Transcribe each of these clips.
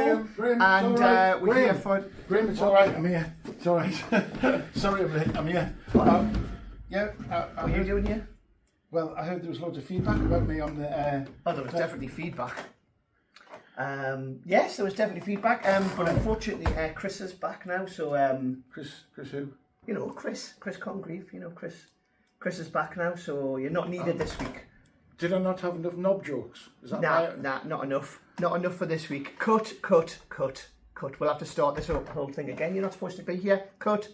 show, and we're here for... Graham, it's all right, I'm here. It's all right. Sorry I'm late, I'm here. What are you doing here? Well, I heard there was loads of feedback about me on the... Oh, there was definitely feedback. Yes, there was definitely feedback, but unfortunately Chris is back now, so... Chris who? You know, Chris Congreve, you know, Chris is back now, so you're not needed this week. Did I not have enough knob jokes? Is that Nah, not enough. Not enough for this week. Cut. We'll have to start this whole thing again. You're not supposed to be here. Cut.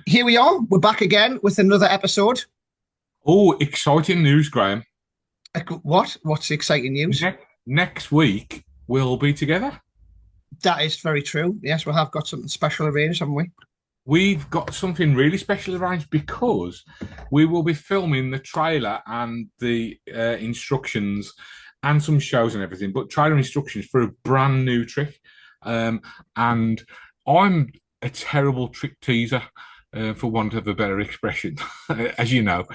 Here we are. We're back again with another episode. Oh, exciting news, Graham. What? What's the exciting news? Next week, we'll be together. That is very true. Yes, we have got something special arranged, haven't we? We've got something really special arranged because we will be filming the trailer and the instructions and some shows and everything, but trailer instructions for a brand new trick. And I'm a terrible trick teaser. For want of a better expression, as you know.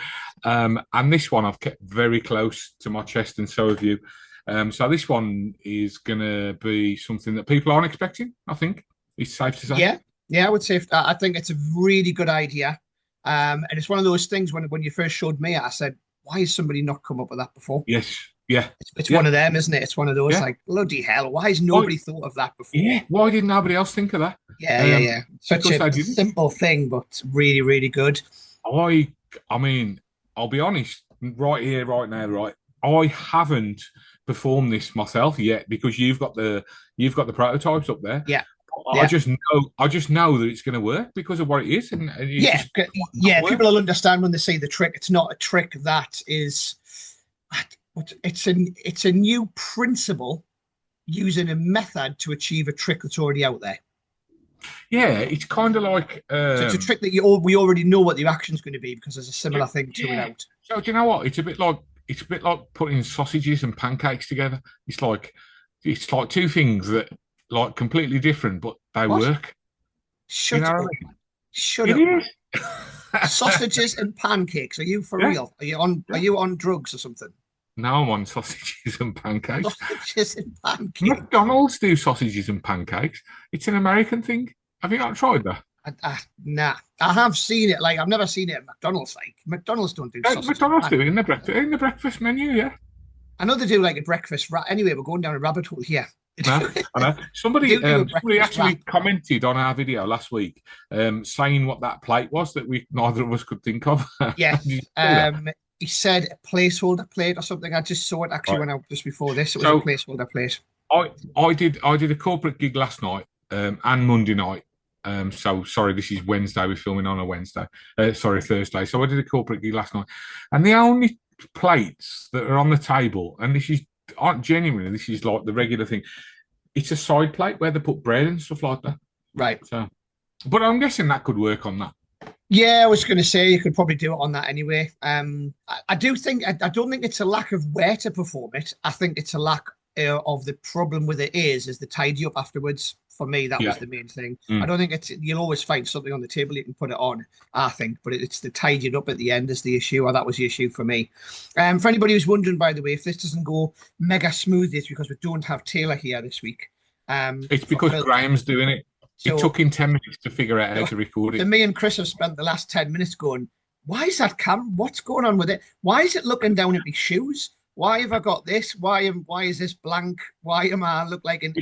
And this one I've kept very close to my chest, and so have you. So this one is going to be something that people aren't expecting, I think. It's safe to say. Yeah, I would say. I think it's a really good idea. And it's one of those things when you first showed me, I said, why has somebody not come up with that before? Yes. Yeah. It's one of them, isn't it? It's one of those like, bloody hell, why has nobody thought of that before? Yeah, why did nobody else think of that? Yeah. Such a simple thing, but really, really good. I mean, I'll be honest, right here, right now, right. I haven't performed this myself yet because you've got the prototypes up there. Yeah. I just know that it's going to work because of what it is. And people will understand when they see the trick. It's not a trick that is... It's a new principle using a method to achieve a trick that's already out there. Yeah, it's kind of like so it's a trick that we already know what the action's going to be because there's a similar thing to it out. So do you know what? It's a bit like putting sausages and pancakes together. It's like two things that like completely different, but they work. Shut up! Shut up! Sausages and pancakes. Are you for real? Are you on drugs or something? No, I'm on sausages and pancakes. Sausages and pancakes. McDonald's do sausages and pancakes. It's an American thing. Have you not tried that? Nah. I have seen it. Like I've never seen it at McDonald's. Like McDonald's don't do sausages. McDonald's do it in the breakfast menu. Yeah. I know they do like a breakfast. Anyway, we're going down a rabbit hole here. No, I know. Somebody actually commented on our video last week, saying what that plate was that neither of us could think of. Yes. He said a placeholder plate or something. I just saw it actually went out just before this. It was a placeholder plate. I did a corporate gig last night and Monday night. So sorry, this is Wednesday. We're filming on a Wednesday. Thursday. So I did a corporate gig last night, and the only plates that are on the table, and this is genuinely, this is like the regular thing. It's a side plate where they put bread and stuff like that. Right. So, but I'm guessing that could work on that. Yeah, I was going to say you could probably do it on that anyway. I don't think it's a lack of where to perform it. I think it's a lack of the problem with it is the tidy up afterwards. For me, that was the main thing. I don't think you'll always find something on the table you can put it on, I think, but it's the tidying up at the end is the issue, or that was the issue for me. For anybody who's wondering, by the way, if this doesn't go mega smooth, it's because we don't have Taylor here this week. It's because Graham's doing it. So, it took him 10 minutes to figure out how to record it. And me and Chris have spent the last 10 minutes going, why is that cam? What's going on with it? Why is it looking down at my shoes? Why have I got this? Why is this blank? Why am I look like in?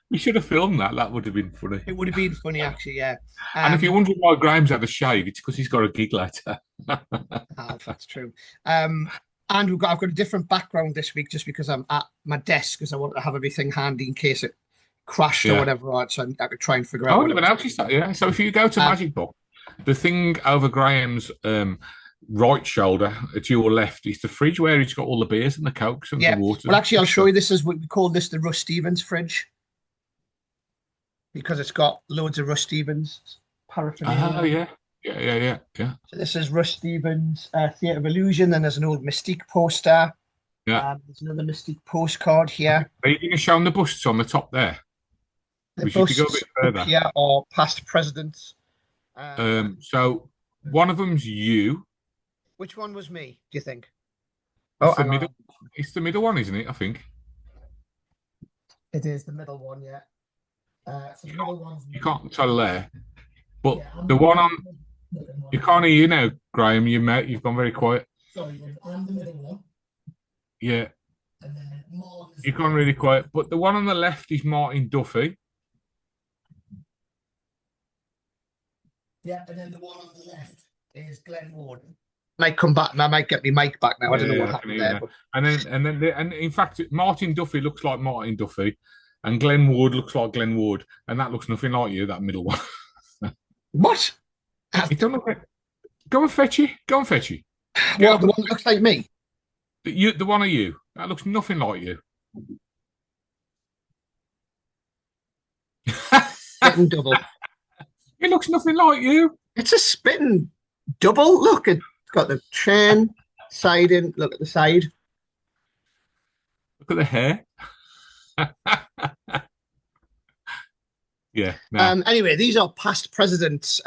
We should have filmed that. That would have been funny. It would have been funny, actually. Yeah. And if you're wondering why Graham's had a shave, it's because he's got a gig later. That's true. And I've got a different background this week, just because I'm at my desk, because I want to have everything handy in case crashed or Yeah. whatever, right? So I could try and figure Oh, out I what it never was. noticed that. Yeah. So if you go to Um, Magicbox, the thing over Graham's right shoulder to your left is the fridge where he's got all the beers and the cokes and the yeah. waters. Well, actually, I'll show you. This is what we call this the Russ Stevens fridge because it's got loads of Russ Stevens Oh, paraphernalia. yeah. Yeah. So this is Russ Stevens Theatre of Illusion. Then there's an old Mystique poster. Yeah. There's another Mystique postcard here. Are you going to show them the busts on the top there? The We should go a busts bit up further. here are past presidents. So one of them's you. Which one was me, do you think? It's Oh, the hang middle. on. It's the middle one, isn't it? I think. It is the middle one, yeah. So the middle one's me. You can't tell there, but Yeah, the one on you can't hear you now, Graham. You've gone very quiet. Sorry, I'm the middle one. Yeah, And then Mark is you've gone really quiet. But the one on the left is Martin Duffy. Yeah, and then the one on the left is Glenn Ward. Might come back and I might get my mic back now. I don't know what I can happened hear you there. now. But And in fact, Martin Duffy looks like Martin Duffy, and Glenn Ward looks like Glenn Ward, and that looks nothing like you. That middle one. what? You don't look. Go and fetch you. Go and fetch you. What, the one that looks like me? The one of you. That looks nothing like you. Spitting double. It looks nothing like you. It's a spitting double. Look, it's got the chin, side in. Look at the side. Look at the hair. Yeah. No. Anyway, these are past presidents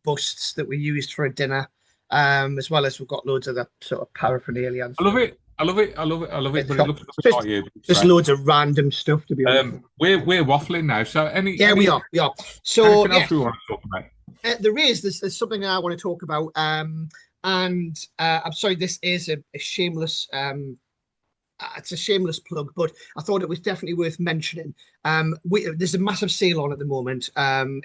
busts that we used for a dinner, as well as we've got loads of the sort of paraphernalia. And I love it. I love it. I love it. I love it. But it looks nothing just, like you. just loads of random stuff, to be honest. We're waffling now. So we are. So anything else we want to talk about? There's something that I want to talk about. And I'm sorry, this is a shameless it's a shameless plug, but I thought it was definitely worth mentioning. There's a massive sale on at the moment.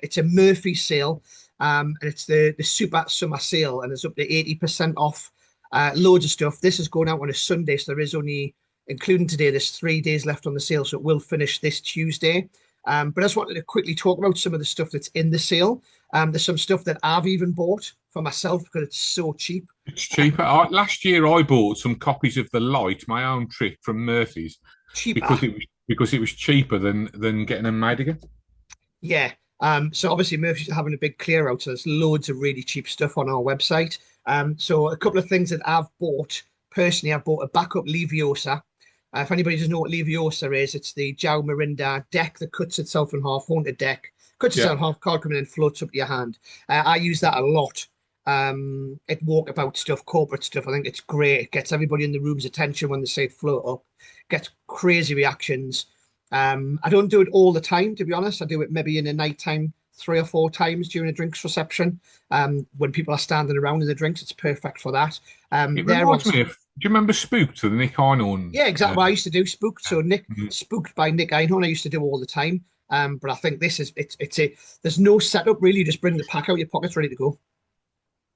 It's a Murphy sale, and it's the super summer sale, and it's up to 80% off. Loads of stuff. This is going out on a Sunday, so there is only, including today, there's 3 days left on the sale, so it will finish this Tuesday. But I just wanted to quickly talk about some of the stuff that's in the sale. There's some stuff that I've even bought for myself because it's so cheap. It's cheaper. Last year, I bought some copies of The Light, my own trick from Murphy's, Cheaper. because it was cheaper than getting them made again. Yeah. So obviously Murphy's are having a big clear out, so there's loads of really cheap stuff on our website. So a couple of things that I've bought personally. I've bought a backup Leviosa. If anybody doesn't know what Leviosa is, it's the João Mirinda deck that cuts itself in half, haunted deck. Cuts itself in half, card coming in, floats up to your hand. I use that a lot. At walkabout stuff, corporate stuff. I think it's great. It gets everybody in the room's attention when they say it float up. Gets crazy reactions. I don't do it all the time, to be honest. I do it maybe in a night time 3 or 4 times during a drinks reception. When people are standing around in the drinks, it's perfect for that. It reminds me of, do you remember Spooked, the Nick Einhorn? Yeah, exactly. I used to do Spooked. So Spooked by Nick Einhorn, I used to do all the time. But I think this is there's no setup really. You just bring the pack out, your pocket's ready to go.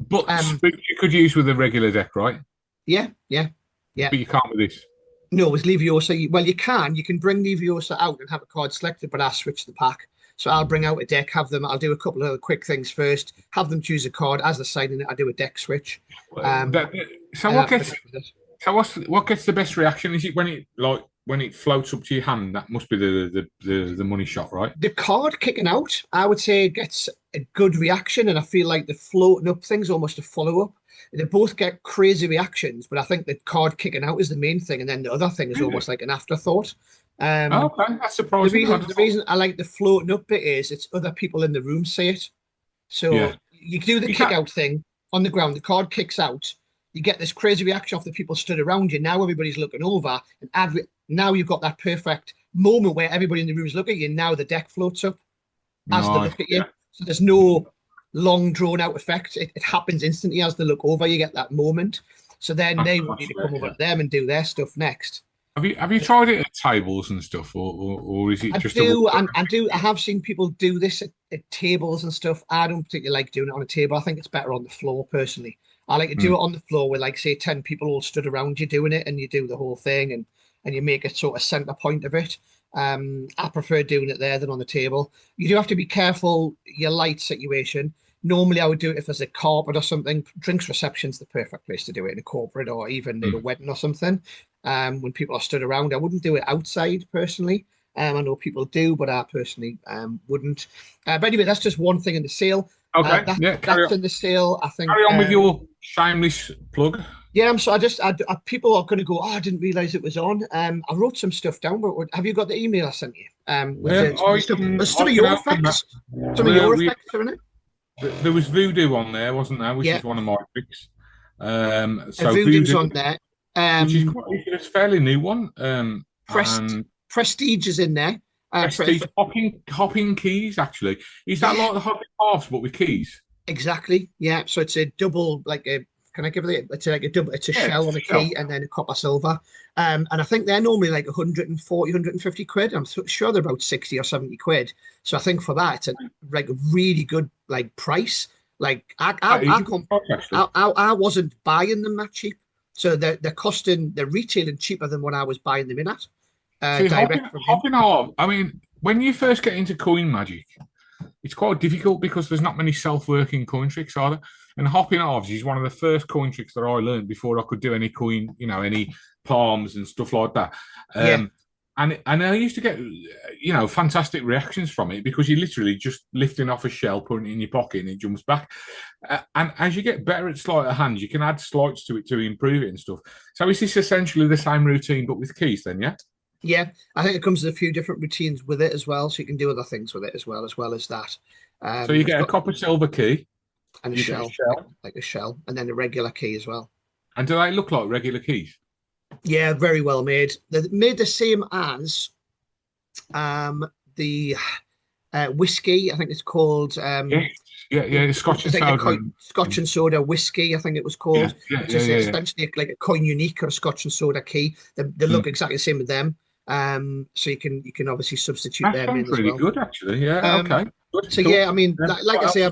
But Spooked you could use with a regular deck, right? Yeah. But you can't with this. No, it's Leviosa. You can bring Leviosa out and have a card selected, but I'll switch the pack. So I'll bring out a deck, I'll do a couple of other quick things first, have them choose a card. As they're signing it, I do a deck switch. What gets the best reaction? Is it when it floats up to your hand? That must be the money shot, right? The card kicking out, I would say, gets a good reaction, and I feel like the floating up thing's almost a follow-up. They both get crazy reactions, but I think the card kicking out is the main thing, and then the other thing is almost like an afterthought. Okay, that's surprising. The reason I like the floating up bit is it's other people in the room say it. So you do the kick out thing on the ground, the card kicks out, you get this crazy reaction off the people stood around you. Now everybody's looking over, and now you've got that perfect moment where everybody in the room is looking at you. Now the deck floats up as they look at you. So there's no long drawn out effect. It happens instantly as they look over. You get that moment. So then they want you to come over to them and do their stuff next. Have you tried it at tables and stuff, or is it just? I have seen people do this at tables and stuff. I don't particularly like doing it on a table. I think it's better on the floor personally. I like to do it on the floor with, like, say 10 people all stood around you doing it, and you do the whole thing, and you make it sort of center point of it. I prefer doing it there than on the table. You do have to be careful your light situation. Normally, I would do it if there's a carpet or something. Drinks reception's the perfect place to do it, in a corporate or even in a wedding or something. When people are stood around, I wouldn't do it outside personally. I know people do, but I personally wouldn't. But anyway, that's just one thing in the sale. Okay, carry That's on. in the sale. I think. Carry on with your shameless plug. Yeah, people are going to go, oh, I didn't realize it was on. I wrote some stuff down, but have you got the email I sent you? There's some of your effects. Some of your effects are in it. There was Voodoo on there, wasn't there? Which is one of my tricks. So Voodoo's Voodoo on there. which is it's a fairly new one. Prestige is in there. Prestige hopping keys, actually. Is that like the hopping halves, but with keys? Exactly. Yeah. So it's a double, can I give it? It's like a double. It's a shell and a key, and then a copper silver. And I think they're normally like 140, 150 quid. I'm sure they're about 60 or 70 quid. So I think for that, it's a really good price. I wasn't buying them that cheap. So they're retailing cheaper than what I was buying them in at. Hopping off. I mean, when you first get into coin magic, it's quite difficult because there's not many self-working coin tricks, are there? And hopping halves is one of the first coin tricks that I learned before I could do any coin, any palms and stuff like that. And I used to get, fantastic reactions from it because you're literally just lifting off a shell, putting it in your pocket, and it jumps back. And as you get better at sleight of hand, you can add sleights to it to improve it and stuff. So is this essentially the same routine but with keys then, yeah? Yeah, I think it comes with a few different routines with it as well, so you can do other things with it as well as that. So you get a copper silver key and a shell, like a shell, and then a regular key as well. And do they look like regular keys? Yeah, very well made. They're made the same as the whiskey. I think it's called. Scotch and soda. Scotch and soda whiskey, I think it was called. Which is essentially like a coin unique or a Scotch and soda key. They look exactly the same with them. So you can obviously substitute them in as well. Really good, actually. Yeah. Okay. Good, so cool. Yeah, I mean, like I say,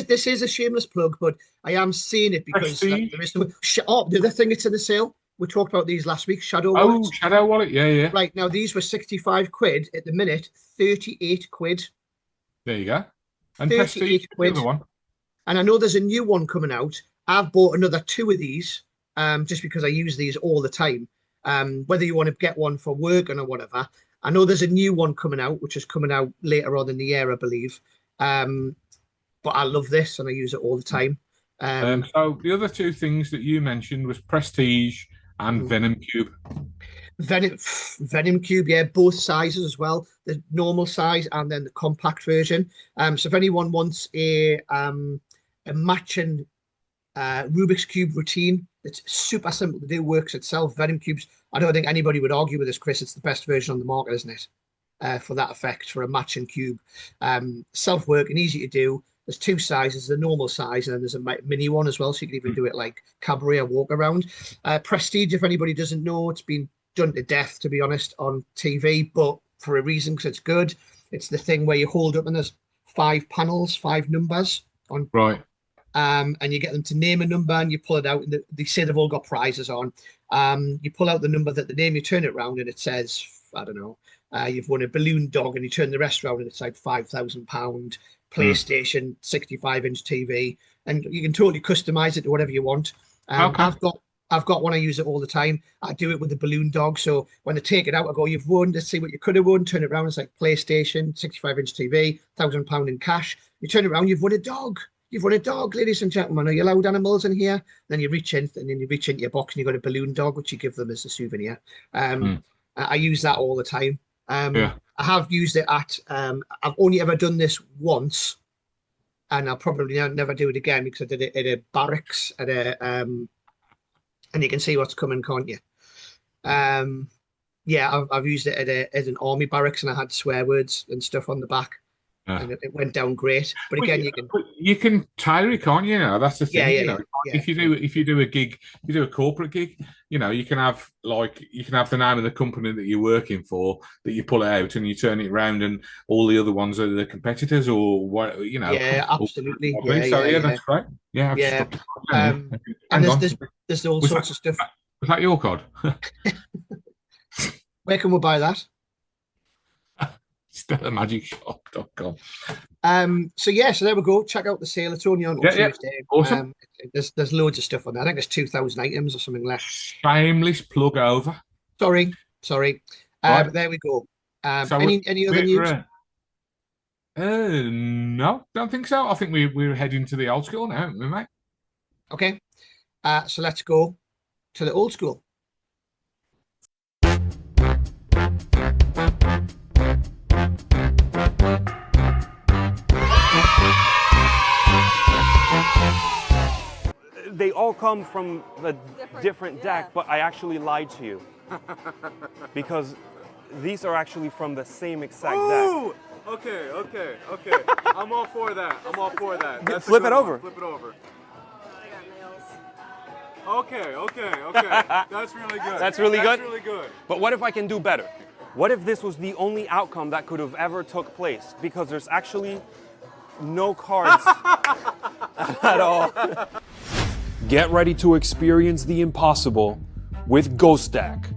this is a shameless plug, but I am seeing it because there is the other thing it's in the sale. We talked about these last week. Shadow Wallet. Oh, Shadow Wallet. Yeah. Right now, these were 65 quid at the minute. 38 quid. There you go. And Prestige, the other one. And I know there's a new one coming out. I've bought another 2 of these, just because I use these all the time. Whether you want to get one for work or whatever. I know there's a new one coming out, which is coming out later on in the year, I believe. But I love this and I use it all the time. So the other 2 things that you mentioned was Prestige and Venom Cube. Venom Cube, yeah, both sizes as well. The normal size and then the compact version. So if anyone wants a matching Rubik's Cube routine, it's super simple to do, works itself. Venom Cubes, I don't think anybody would argue with this, Chris. It's the best version on the market, isn't it? For that effect, for a matching cube. Self-work and easy to do. There's 2 sizes, the normal size, and then there's a mini one as well, so you can even do it like cabaret or walk around. Prestige, if anybody doesn't know, it's been done to death, to be honest, on TV, but for a reason, because it's good. It's the thing where you hold up and there's 5 panels, 5 numbers on. Right. And you get them to name a number and you pull it out, and they say they've all got prizes on. You pull out the number that the name, you turn it around, and it says, I don't know, you've won a balloon dog, and you turn the rest around and it's like £5,000 PlayStation 65-inch TV, and you can totally customize it to whatever you want. Okay. I've got one. I use it all the time. I do it with the balloon dog. So when I take it out, I go, "You've won. Let's see what you could have won." Turn it around. It's like PlayStation, 65-inch TV, £1,000 in cash. You turn it around. You've won a dog. You've won a dog, ladies and gentlemen. Are you allowed animals in here? Then you reach in, and then you reach into your box, and you got a balloon dog, which you give them as a souvenir. I use that all the time. I have used it at. I've only ever done this once, and I'll probably never do it again because I did it at a barracks at a. And you can see what's coming, can't you? I've used it at an army barracks, and I had swear words and stuff on the back, and it went down great. But again, you can tailor it, can't you? That's the thing. Yeah. If you do a gig, you do a corporate gig, you can have the name of the company that you're working for, that you pull it out and you turn it around, and all the other ones are the competitors or what, Yeah, absolutely. That's right. Yeah. And there's all sorts of stuff. Was that your card? Where can we buy that? StellaMagicShop.com. So there we go. Check out the sale. It's only on Tuesday. Awesome. There's loads of stuff on there. I think there's 2,000 items or something left. Shameless plug over. Sorry. Right. There we go. So any other news? No, don't think so. I think we're heading to the old school now, aren't we, mate? Okay. So let's go to the old school. They all come from a different deck, but I actually lied to you. Because these are actually from the same exact deck. Okay. I'm all for that. That's Flip it over. Flip it over. Okay. That's really good. That's really good? That's really good. But what if I can do better? What if this was the only outcome that could have ever took place? Because there's actually no cards at all. Get ready to experience the impossible with Ghost Deck.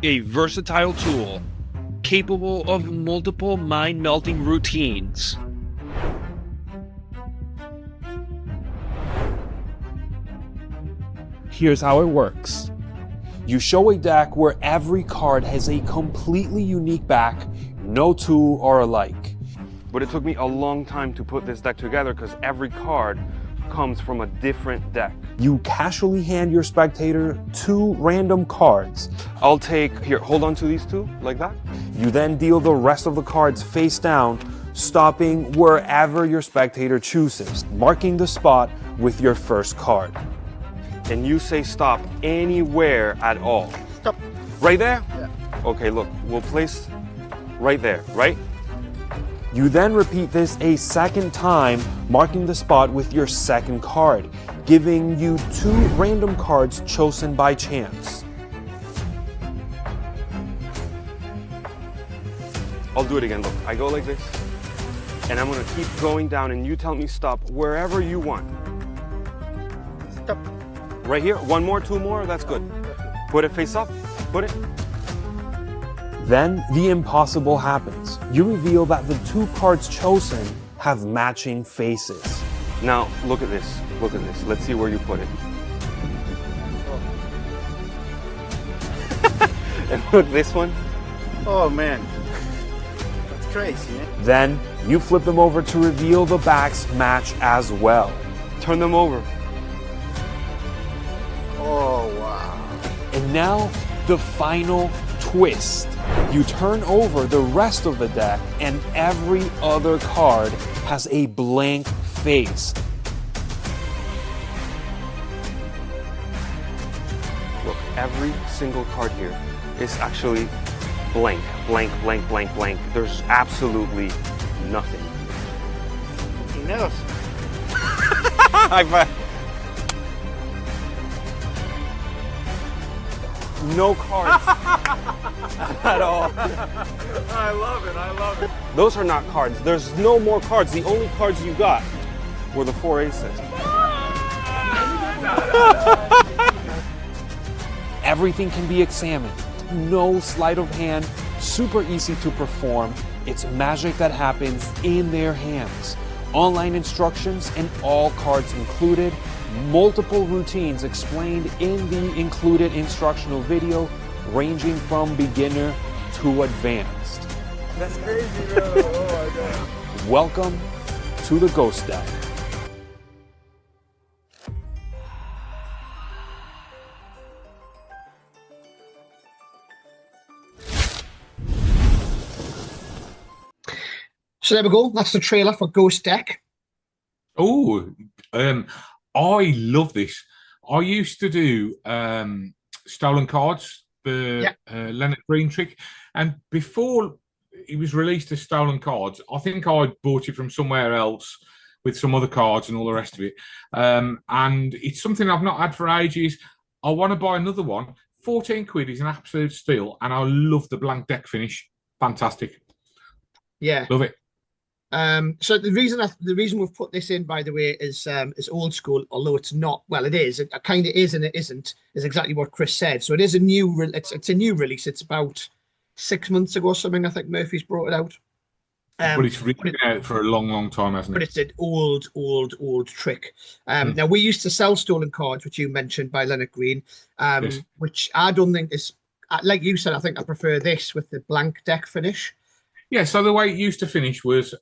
A versatile tool capable of multiple mind-melting routines. Here's how it works. You show a deck where every card has a completely unique back, no two are alike. But it took me a long time to put this deck together because every card comes from a different deck. You casually hand your spectator 2 random cards. I'll take, here, hold on to these 2, like that. You then deal the rest of the cards face down, stopping wherever your spectator chooses, marking the spot with your first card. And you say stop anywhere at all. Stop. Right there? Yeah. Okay, look, we'll place right there, right? You then repeat this a second time, marking the spot with your second card, giving you 2 random cards chosen by chance. I'll do it again, look. I go like this, and I'm gonna keep going down, and you tell me stop wherever you want. Stop. Right here, 1 more, 2 more, that's good. Put it face up, put it. Then the impossible happens. You reveal that the 2 cards chosen have matching faces. Now, look at this. Let's see where you put it. And look, this one. Oh man, that's crazy, man. Then you flip them over to reveal the backs match as well. Turn them over. Oh wow. And now, the final twist. You turn over the rest of the deck and every other card has a blank face. Look, every single card here is actually blank. There's absolutely nothing. He knows. High five. No cards at all. I love it. Those are not cards. There's no more cards. The only cards you got were the 4 aces. Everything can be examined. No sleight of hand. Super easy to perform. It's magic that happens in their hands. Online instructions and all cards included. Multiple routines explained in the included instructional video, ranging from beginner to advanced. That's crazy, bro. Oh my god. Welcome to the Ghost Deck. So there we go. That's the trailer for Ghost Deck. Oh, I love this. I used to do stolen cards, the Leonard Green trick, and before it was released as stolen cards, I think I bought it from somewhere else with some other cards and all the rest of it. And it's something I've not had for ages. I want to buy another one. 14 quid is an absolute steal, and I love the blank deck finish. Fantastic. Yeah, love it. So the reason we've put this in, by the way, is old school, although it's not. Well, it is. It kind of is, and it isn't. Is exactly what Chris said. So it is a new. It's a new release. It's about 6 months ago or something. I think Murphy's brought it out. But it's really but it- been out for a long, long time, hasn't but it? it's an old trick. Now we used to sell stolen cards, which you mentioned by Leonard Green, Yes. which I don't think is like you said. I think I prefer this with the blank deck finish. Yeah, so the way it used to finish was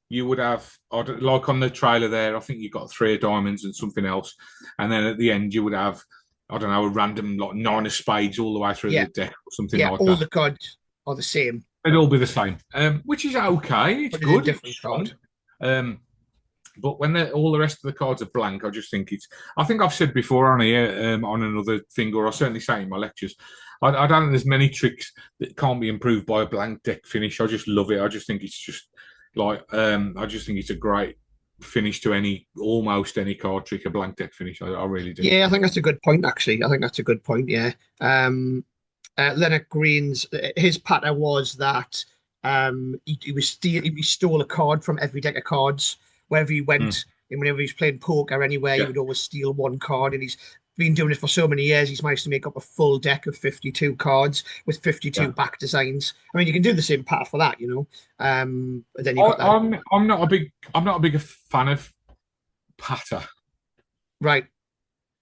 you would have, like on the trailer there, I think you got 3 diamonds and something else. And then at the end, you would have, I don't know, a random like 9 of spades all the way through Yeah, the deck or something yeah. like All that. the cards are the same, It'd all be the same, which is okay. It's but it's a good. different It's fun. card. But when all the rest of the cards are blank, I just think it's. I think I've said before on here on another thing, or I certainly say in my lectures, I don't think there's many tricks that can't be improved by a blank deck finish. I just love it. I just think it's just like I just think it's a great finish to almost any card trick. A blank deck finish, I really do. Yeah, I think that's a good point. Actually, I think that's a good point. Yeah. Leonard Green's his pattern was that he stole a card from every deck of cards wherever he went, and whenever he's playing poker anywhere, he would always steal one card. And he's been doing it for so many years. He's managed to make up a full deck of 52 cards with 52 back designs. I mean, you can do the same pattern for that, you know. But then you got that. I'm not a big fan of patter. Right.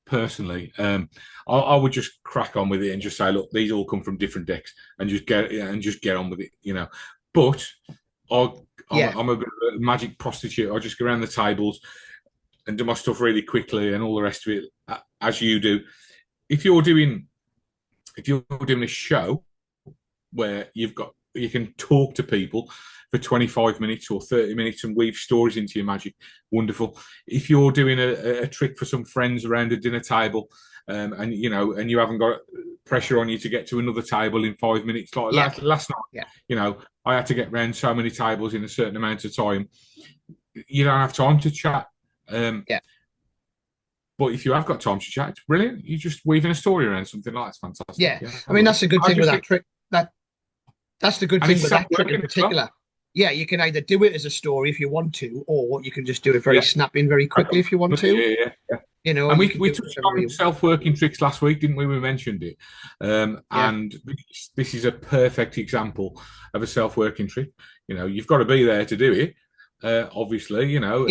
Personally, I would just crack on with it and just say, look, these all come from different decks, and just get on with it, you know. But I'm a bit of a magic prostitute. I just go around the tables and do my stuff really quickly and all the rest of it, as you do. If you're doing a show where you can talk to people for 25 minutes or 30 minutes and weave stories into your magic, wonderful. If you're doing a trick for some friends around a dinner table, and you haven't got pressure on you to get to another table in 5 minutes, like last night, I had to get round so many tables in a certain amount of time. You don't have time to chat. But if you have got time to chat, it's brilliant. You're just weaving a story around something like that's fantastic. Yeah. I mean, that's a good thing with that trick. That's the good thing with that trick in particular. Yeah, you can either do it as a story if you want to, or you can just do it very snapping very quickly if you want to. Yeah. You know, and we touched on self-working tricks last week, didn't we? We mentioned it. And this is a perfect example of a self-working trick. You know, you've got to be there to do it. Obviously, you know.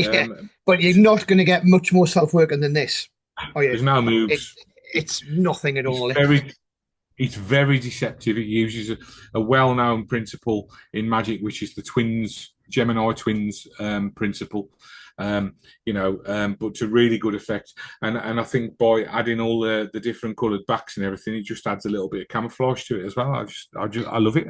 But you're not going to get much more self-working than this. There's no moves. It's nothing at all. It's very deceptive. It uses a well-known principle in magic, which is the Gemini twins principle. But to really good effect. And I think by adding all the different coloured backs and everything, it just adds a little bit of camouflage to it as well. I love it.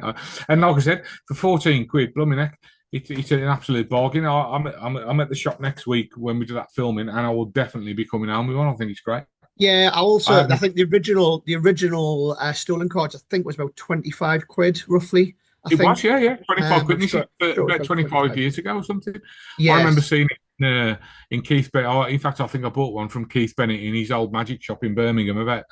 And like I said, for 14 quid, blooming heck, it's an absolute bargain. I'm at the shop next week when we do that filming, and I will definitely be coming home with one. I think it's great. Yeah, I think the original stolen cards, I think, was about 25 quid roughly. It was, 25 quid. About 25 years ago or something. Yes. I remember seeing it in Keith Bennett. In fact, I think I bought one from Keith Bennett in his old magic shop in Birmingham about,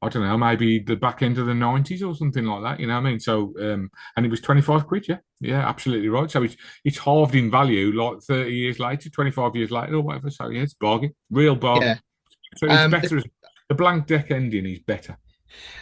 I don't know, maybe the back end of the 90s or something like that. You know what I mean? So, and it was 25 quid. Yeah, absolutely right. So it's halved in value like 30 years later, 25 years later or whatever. So yeah, it's bargain, real bargain. Yeah. So it's better. The blank deck ending is better.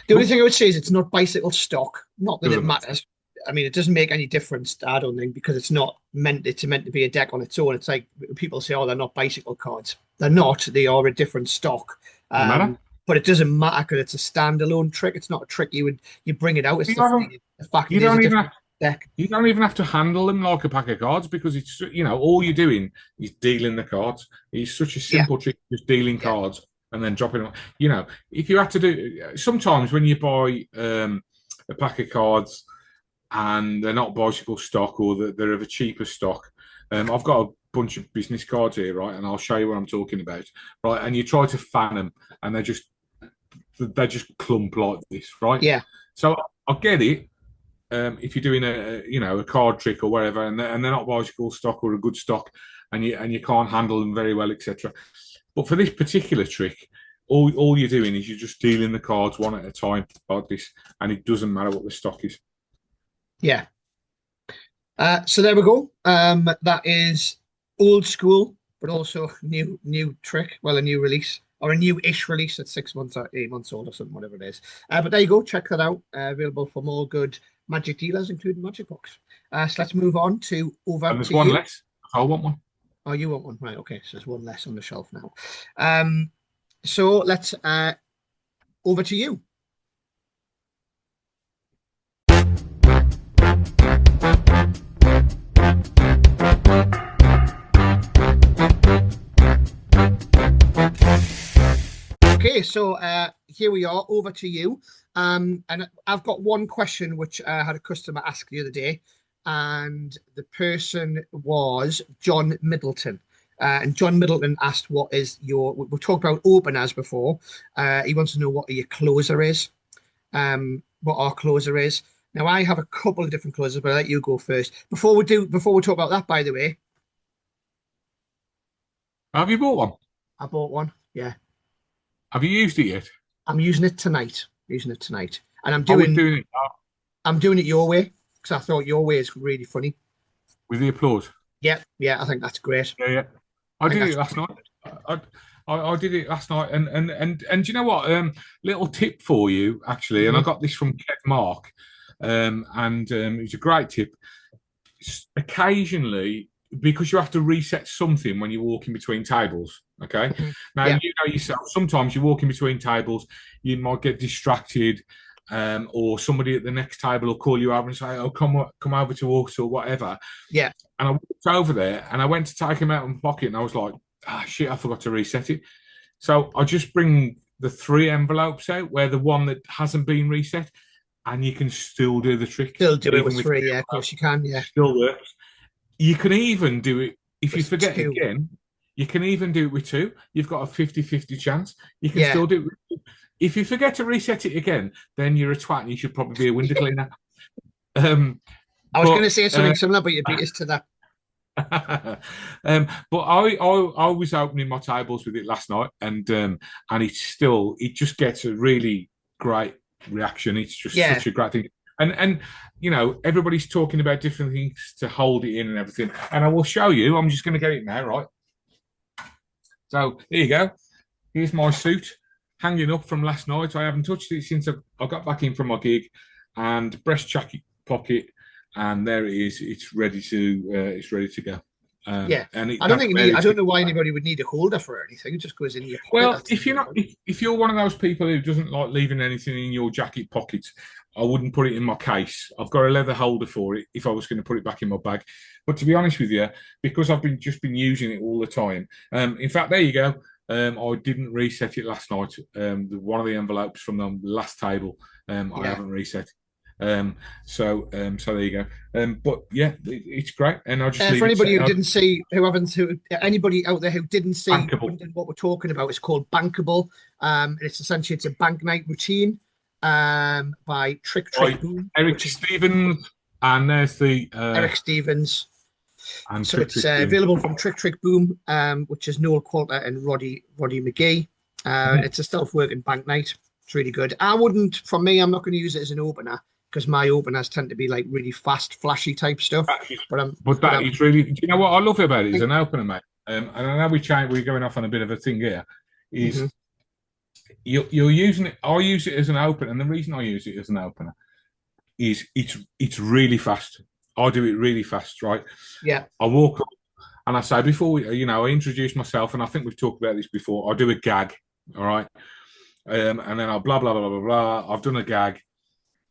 The only thing I would say is it's not bicycle stock. Not that it matters. I mean, it doesn't make any difference, I don't think, because it's meant to be a deck on its own. It's like people say, oh, they're not bicycle cards. They're not. They are a different stock. Matter. But it doesn't matter because it's a standalone trick. It's not a trick you bring it out. It's the fact you don't even deck. You don't even have to handle them like a pack of cards because it's all you're doing is dealing the cards. It's such a simple trick, just dealing cards and then dropping them. You know, if you had to do sometimes when you buy a pack of cards and they're not bicycle stock or they're of a cheaper stock. I've got a bunch of business cards here, right? And I'll show you what I'm talking about, right? And you try to fan them and they just clump like this, right? Yeah. So I get it. If you're doing a card trick or whatever, and they're not bicycle stock or a good stock, and you can't handle them very well, etc. But for this particular trick, all you're doing is you're just dealing the cards one at a time like this, and it doesn't matter what the stock is. Yeah. So there we go. That is old school, but also new trick. Well, a new release or a new-ish release at 6 months or 8 months old or something, whatever it is. But there you go. Check that out. Available from all good magic dealers, including Magicbox. So let's move on to over And there's to one you. less. I want one. Oh, you want one, right? Okay, so there's one less on the shelf now. So let's over to you. Okay, so here we are, over to you. And I've got one question which I had a customer ask the other day, and the person was John Middleton. And John Middleton asked, "What is your?" We've talked about openers before. He wants to know what your closer is. What our closer is. Now, I have a couple of different closers, but I'll let you go first. Before we talk about that, by the way, Have you bought one? I bought one. Yeah, Have you used it yet? I'm using it tonight. And I'm I was doing doing it I'm doing it your way because I thought your way is really funny. with the applause. Yeah, I think that's great. Yeah. I did it last night. I did it last night, and do you know what? Little tip for you actually, and I got this from Kev Mark, and it's a great tip. Occasionally, because you have to reset something when you're walking between tables. Okay, now you know yourself. Sometimes you're walking between tables, you might get distracted. Or somebody at the next table will call you over and say, "Oh, come over to us," or whatever. Yeah. And I walked over there and I went to take him out of my pocket and I was like, shit, I forgot to reset it. So I just bring the 3 envelopes out where the one that hasn't been reset, and you can still do the trick. Still do it with 3, yeah, of course you can, yeah. Still works. You can even do it if you forget 2. again. You can even do it with 2. You've got a 50-50 chance. You can still do it with 2. If you forget to reset it again, then you're a twat and you should probably be a window cleaner. I was going to say something similar, but you beat us to that. But I was opening my tables with it last night, and it just gets a really great reaction. It's just such a great thing. And you know, everybody's talking about different things to hold it in and everything. And I will show you. I'm just going to get it now, right? So here you go. Here's my suit hanging up from last night. I haven't touched it since I got back in from my gig, and breast jacket pocket, and there it is. It's ready to go. And I don't know why anybody would need a holder for anything. It just goes in your pocket. Well, if you're one of those people who doesn't like leaving anything in your jacket pockets, I wouldn't put it in my case. I've got a leather holder for it if I was going to put it back in my bag. But to be honest with you, because I've just been using it all the time. In fact, there you go. I didn't reset it last night. One of the envelopes from the last table, I haven't reset. So there you go. But yeah, it's great. And I'll just for anybody who didn't see, anybody out there who didn't see what we're talking about, it's called Bankable. And it's essentially a bank night routine by Trick Boom. Eric Stevens, and there's the Eric Stevens. And so it's available from Trick Boom, which is Noel Coulter and Roddy McGee. It's a self-working bank night. It's really good. I'm not going to use it as an opener because my openers tend to be like really fast, flashy type stuff. It's really. Do you know what I love about it as an opener, mate? And I know we're going off on a bit of a thing here. Is you're using it? I use it as an opener, and the reason I use it as an opener is it's really fast. I do it really fast, right? Yeah. I walk up and I say, before I introduce myself, and I think we've talked about this before. I do a gag, all right, and then I'll blah blah blah blah blah. I've done a gag,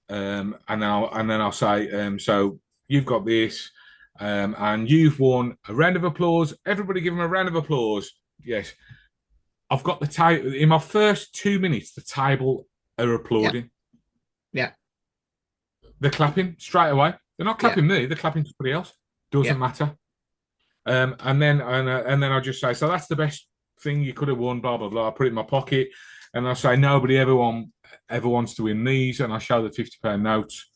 and then I'll say, so you've got this, and you've won a round of applause. Everybody, give them a round of applause. Yes, I've got the table in my first 2 minutes. The table are applauding. Yeah. They're clapping straight away. They're not clapping me. They're clapping somebody else. Doesn't matter. And then I just say, so that's the best thing you could have won. Blah blah blah. I put it in my pocket, and I say nobody ever wants to win these. And I show the £50 notes.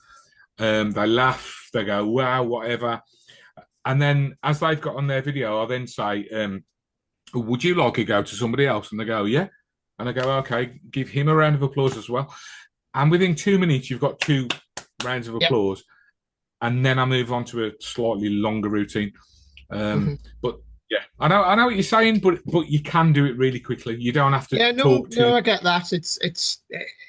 They laugh. They go, wow, whatever. And then as they've got on their video, I then say, would you like to go to somebody else? And they go, yeah. And I go, okay, give him a round of applause as well. And within 2 minutes, you've got 2 rounds of applause. And then I move on to a slightly longer routine. But yeah, I know what you're saying, but you can do it really quickly. You don't have to talk to. No, I get that. It's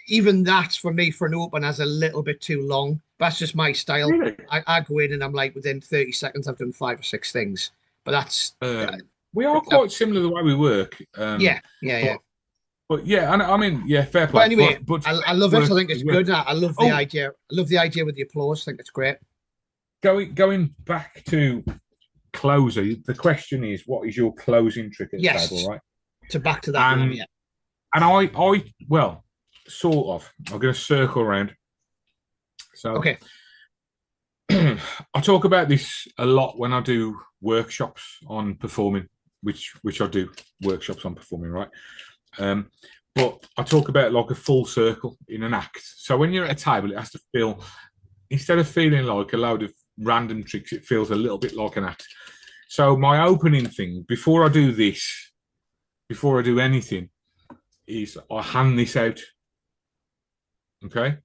even that for me for an open as a little bit too long. That's just my style. Really? I go in and I'm like, within 30 seconds, I've done 5 or 6 things. But that's We are quite similar the way we work. yeah. But yeah, and I mean, yeah, fair But play. anyway, But I love it. I think it's good. I love the Oh. idea. I love the idea with the applause. I think it's great. Going back to closer, the question is, what is your closing trick at the table, right? So back to that one, yeah. And I well, sort of. I'm going to circle around. So okay. I talk about this a lot when I do workshops on performing, which I do workshops on performing, right? But I talk about like a full circle in an act. So when you're at a table, it has to feel, instead of feeling like a load of random tricks, it feels a little bit like an act. So my opening thing, before I do this, before I do anything, is I hand this out. Okay?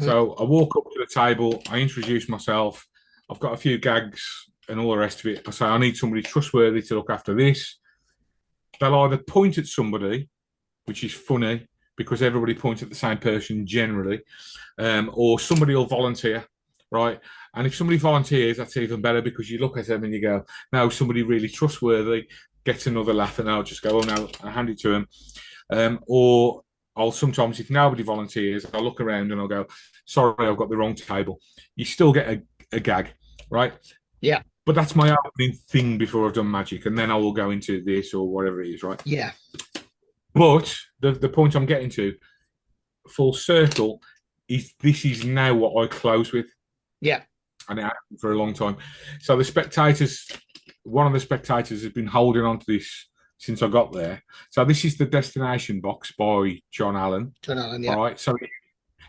So I walk up to the table, I introduce myself, I've got a few gags and all the rest of it. I say, I need somebody trustworthy to look after this. They'll either point at somebody, which is funny because everybody points at the same person generally, or somebody will volunteer, right? And if somebody volunteers, that's even better because you look at them and you go, no, somebody really trustworthy gets another laugh, and I'll just go, oh no, I hand it to them. Or I'll sometimes, if nobody volunteers, I'll look around and I'll go, sorry, I've got the wrong table. You still get a gag, right? Yeah. But that's my opening thing before I've done magic, and then I will go into this or whatever it is, right? Yeah. But the point I'm getting to, full circle, is this is now what I close with. Yeah. And it happened for a long time. So the spectators, one of the spectators has been holding on to this since I got there. So this is the Destination Box by John Allen. John Allen, yeah. All right. So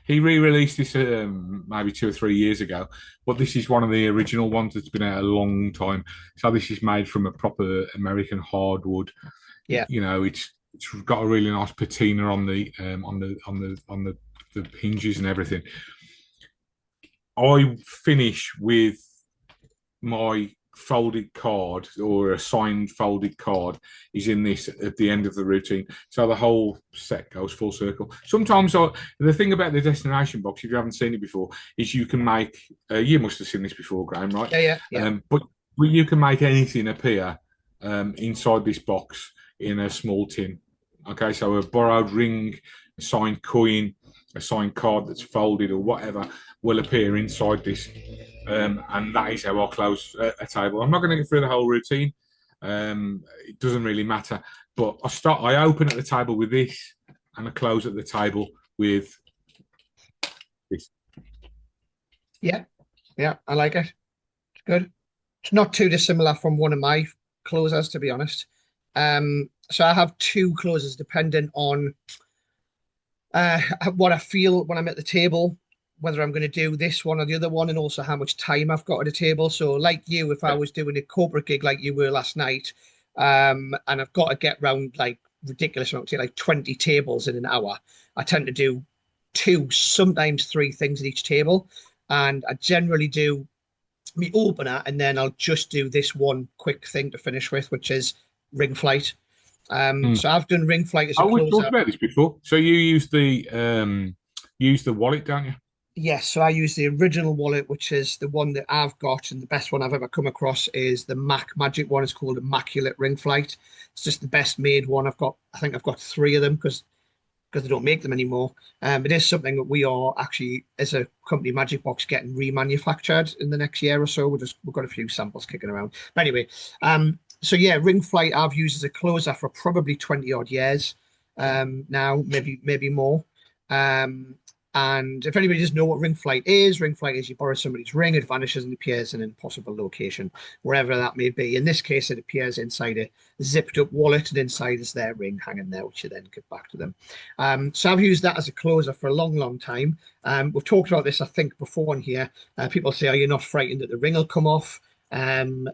he re-released this maybe 2 or 3 years ago, but this is one of the original ones that's been out a long time. So this is made from a proper American hardwood. Yeah. You know, it's got a really nice patina on the hinges and everything. I finish with my folded card, or a signed folded card is in this at the end of the routine. So the whole set goes full circle. Sometimes the thing about the Destination Box, if you haven't seen it before, is you can make, you must have seen this before, Graham, right? Yeah. But you can make anything appear inside this box in a small tin. Okay, so a borrowed ring, a signed coin, a signed card that's folded or whatever will appear inside this. And that is how I close a table. I'm not going to go through the whole routine. It doesn't really matter. But I open at the table with this, and I close at the table with this. Yeah, I like it. It's good. It's not too dissimilar from one of my closers, to be honest. So I have 2 closers depending on what I feel when I'm at the table, whether I'm going to do this one or the other one, and also how much time I've got at the table. So like you, if I was doing a corporate gig like you were last night, and I've got to get round like ridiculous amount, like 20 tables in an hour, I tend to do 2, sometimes 3 things at each table. And I generally do me opener, and then I'll just do this one quick thing to finish with, which is ring flight. So I've done ring flight as a closer. We've talked about this before. So you use the wallet, don't you? Yes, so I use the original wallet, which is the one that I've got, and the best one I've ever come across is the Magic one. It's called Immaculate Ring Flight. It's just the best made one. I think I've got 3 of them because they don't make them anymore. It is something that we are actually, as a company, Magicbox, getting remanufactured in the next year or so. We've got a few samples kicking around. But anyway, so yeah, ring flight I've used as a closer for probably 20 odd years now, maybe more. And if anybody doesn't know what ring flight is you borrow somebody's ring, it vanishes and appears in an impossible location, wherever that may be. In this case, it appears inside a zipped up wallet, and inside is their ring hanging there, which you then give back to them. So I've used that as a closer for a long time. We've talked about this, I think, before on here. People say, are you not frightened that the ring will come off? In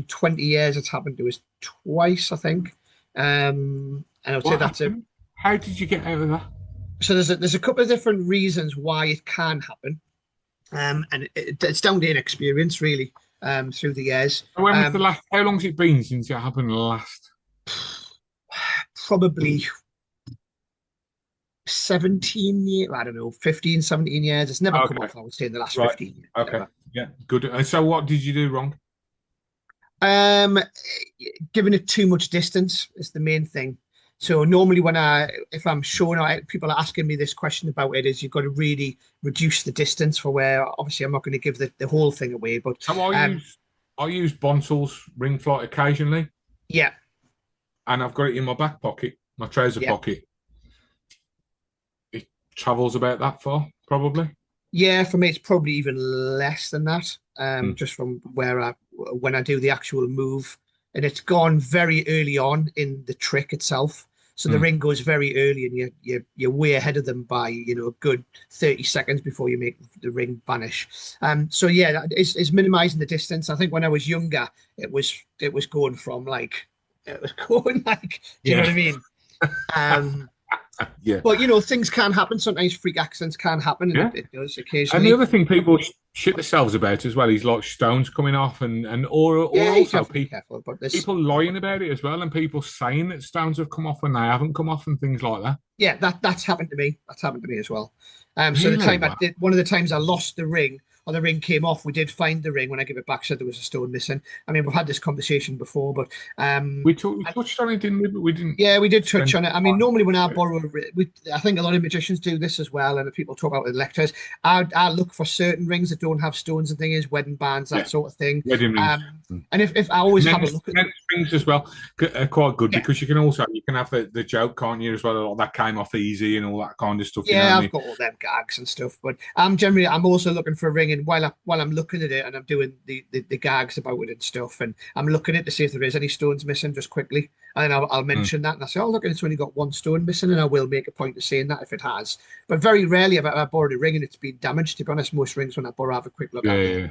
20 years, it's happened to us twice, I think. And I would say that's it. How did you get out of that? So there's a couple of different reasons why it can happen, and it's down to inexperience, really, through the years. So when was the last? How long has it been since it happened last? Probably 17 years, I don't know, 15, 17 years. It's never come Okay. off, I would say, in the last Right. 15 years. Okay. Never. Yeah. Good. And so, what did you do wrong? Um, Giving it too much distance is the main thing. So normally if I'm showing, people are asking me this question about it, is you've got to really reduce the distance for where, obviously I'm not going to give the whole thing away, but So I use Bonsal's ring flight occasionally, yeah, and I've got it in my back pocket, my trouser yeah. pocket. It travels about that far, probably. Yeah, for me, it's probably even less than that. Just from when I do the actual move, and it's gone very early on in the trick itself. So the ring goes very early, and you're way ahead of them by a good 30 seconds before you make the ring vanish. So yeah, it's minimizing the distance. I think when I was younger, it was going from like do you know what I mean? Yeah. But things can happen. Sometimes freak accidents can happen, and it does occasionally. And the other thing people shit themselves about as well is like stones coming off, or Yeah, you also have to be careful about this. people lying about it as well, and people saying that stones have come off when they haven't come off, and things like that. Yeah, that's happened to me. That's happened to me as well. So Really? the time one of the times I lost the ring, or the ring came off, we did find the ring. When I give it back, said there was a stone missing. I mean, we've had this conversation before, but we touched on it, didn't we? But we didn't. Yeah, we did touch on it. I mean, normally when I borrow a ring, I think a lot of magicians do this as well, and people talk about it with lectors. I look for certain rings that don't have stones and things, wedding bands, that sort of thing. Wedding rings. And if I always have a look at men's rings as well, are quite good because you can have the joke, can't you, as well? That came off easy and all that kind of stuff. Yeah, I've got all them gags and stuff, but I'm also looking for a ring, and while I'm looking at it and I'm doing the gags about it and stuff, and I'm looking at it to see if there is any stones missing just quickly, and then I'll mention that, and I say, oh look, it's only got one stone missing, and I will make a point of saying that if it has. But very rarely have I borrowed a ring and it's been damaged. To be honest, most rings when I borrow, I have a quick look at it.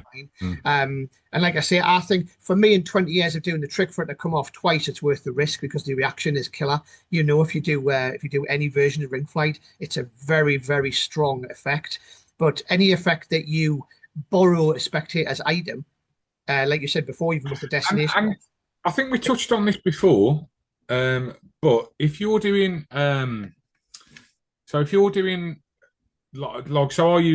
And like I say, I think for me in 20 years of doing the trick, for it to come off twice, it's worth the risk because the reaction is killer. If you do any version of ring flight, it's a very, very strong effect. But any effect that you borrow a spectator's item, like you said before, even with the destination. And I think we touched on this before, but if you're doing, so I use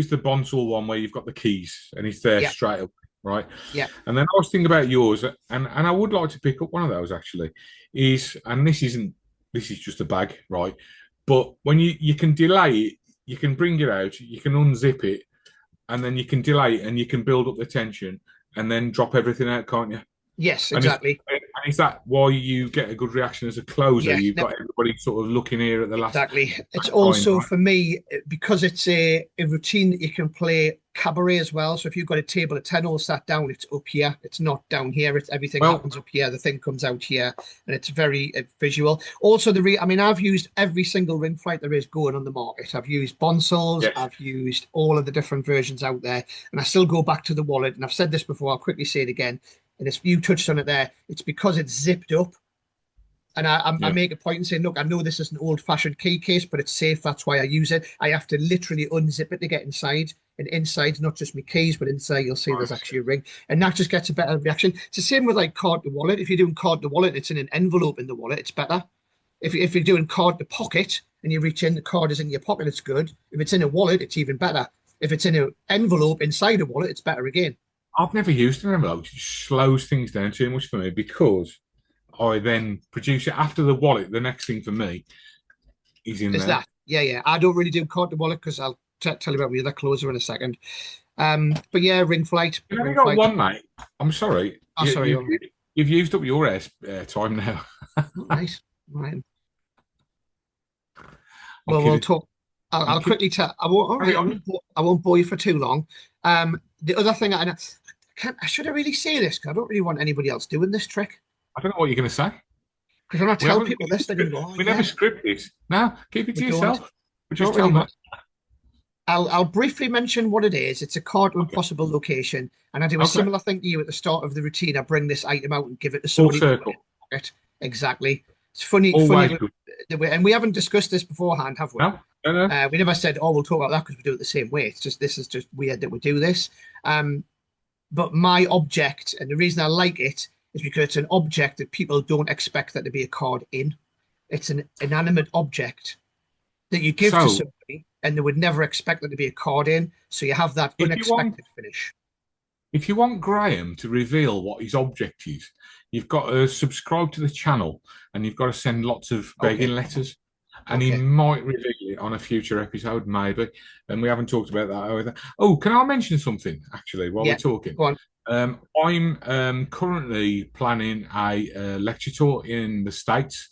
the Bonsall one where you've got the keys and it's there straight up, right? Yeah. And then I was thinking about yours, and I would like to pick up one of those actually. This is just a bag, right? But when you can delay it, you can bring it out, you can unzip it, and then you can delay it and you can build up the tension and then drop everything out, can't you? Yes, exactly. And is that why you get a good reaction as a closer? You've got everybody sort of looking here at the last. Exactly. It's also for me, because it's a routine that you can play cabaret as well. So if you've got a table of 10 all sat down, it's up here. It's not down here. Everything happens up here. The thing comes out here, and it's very visual. Also, I've used every single ring flight there is going on the market. I've used Bonsal's. Yes. I've used all of the different versions out there, and I still go back to the wallet. And I've said this before. I'll quickly say it again. And if you touched on it there, it's because it's zipped up. And I make a point and say, look, I know this is an old-fashioned key case, but it's safe. That's why I use it. I have to literally unzip it to get inside. And inside's not just my keys, but inside you'll see there's actually a ring. And that just gets a better reaction. It's the same with like card to wallet. If you're doing card to wallet, it's in an envelope in the wallet, it's better. If you're doing card to pocket and you reach in, the card is in your pocket, it's good. If it's in a wallet, it's even better. If it's in an envelope inside a wallet, it's better again. I've never used an envelope. It slows things down too much for me because I then produce it after the wallet. The next thing for me is in there. Yeah. I don't really do card to wallet because I'll tell you about my other closer in a second. But yeah, ring flight. You've only got one, mate. I'm sorry. Oh, sorry. You've used up your air time now. Nice. Right. Well, we'll talk. I'll quickly tell. I won't bore you for too long. The other thing, should I really say this? Because I don't really want anybody else doing this trick. I don't know what you're going to say. Because when I tell people this, they're going to go, we never script this. No, keep it to yourself. Just tell me. I'll briefly mention what it is. It's a card to impossible location. And I do a similar thing to you at the start of the routine. I bring this item out and give it to somebody. Full circle. Exactly. It's funny. And we haven't discussed this beforehand, have we? No. We never said, we'll talk about that because we do it the same way. This is just weird that we do this. But my object, and the reason I like it, is because it's an object that people don't expect there to be a card in. It's an inanimate object that you give to So somebody, and they would never expect there to be a card in. So you have that if you want, unexpected finish. if you want Graham to reveal what his object is, you've got to subscribe to the channel and you've got to send lots of begging letters. And he might reveal it on a future episode, maybe. And we haven't talked about that either. Oh, can I mention something, actually, while we're talking? Go on. I'm currently planning a lecture tour in the States,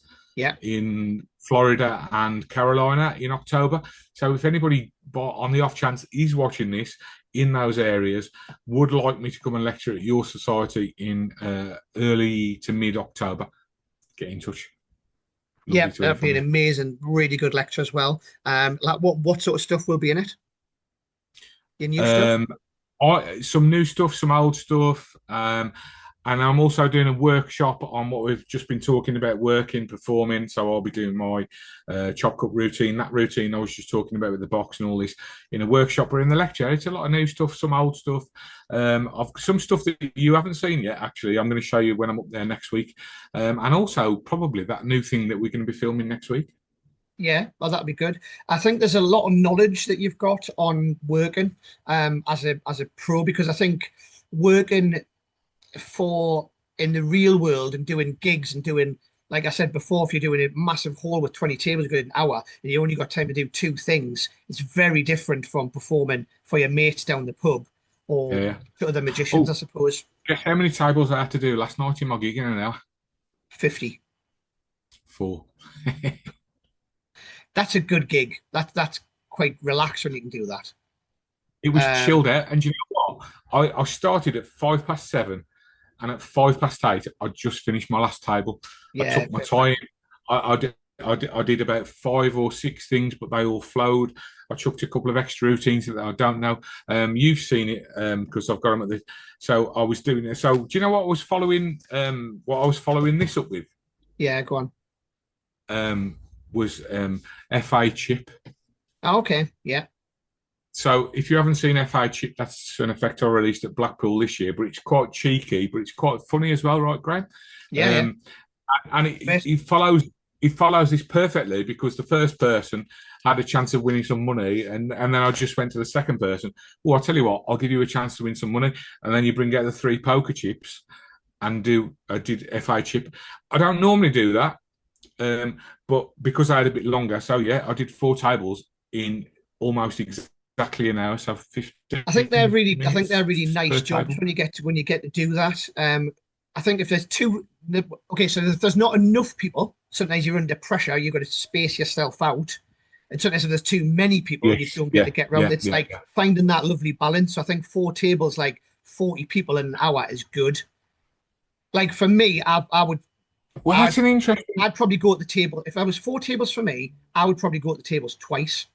in Florida and Carolina in October. So if anybody, on the off chance, is watching this in those areas, would like me to come and lecture at your society in early to mid-October, get in touch. Yeah, that'd be an amazing, really good lecture as well. Like what sort of stuff will be in it? Your new stuff? Some new stuff, some old stuff. And I'm also doing a workshop on what we've just been talking about, working, performing. So I'll be doing my chop cut routine, that routine I was just talking about with the box and all this, in a workshop or in the lecture. It's a lot of new stuff, some old stuff. I've some stuff that you haven't seen yet, actually. I'm going to show you when I'm up there next week. And also probably that new thing that we're going to be filming next week. Yeah, well, that'd be good. I think there's a lot of knowledge that you've got on working as a pro, because I think working in the real world and doing gigs and doing, like I said before, if you're doing a massive hall with 20 tables going an hour and you only got time to do 2 things, it's very different from performing for your mates down the pub or to other magicians, I suppose. Guess how many tables I had to do last night in my gig in an hour? 50. 4. That's a good gig. That's quite relaxed when you can do that. It was chilled out, and you know what? I started at 7:05, and at 8:05, I just finished my last table. I took my time. I did about 5 or 6 things, but they all flowed. I chucked a couple of extra routines that I don't know. You've seen it because I've got them at the. So I was doing it. So do you know what I was following? What I was following this up with? Yeah, go on. Was FA Chip. Oh, okay, yeah. So if you haven't seen FA Chip, that's an effect I released at Blackpool this year, but it's quite cheeky, but it's quite funny as well, right, Graham? Yeah. And it follows this perfectly, because the first person had a chance of winning some money, and then I just went to the second person. Well, I'll tell you what, I'll give you a chance to win some money, and then you bring out the 3 poker chips and I did FA Chip. I don't normally do that. But because I had a bit longer, so I did 4 tables in almost exactly an hour. So 15. I think they're really nice jobs when you get to do that. I think if there's 2, so if there's not enough people, sometimes you're under pressure. You've got to space yourself out, and sometimes if there's too many people, you don't get around. It's finding that lovely balance. So I think 4 tables, like 40 people in an hour, is good. Like for me, I would. Well, that's an interesting. I'd probably go at the table. If I was 4 tables for me, I would probably go at the tables twice.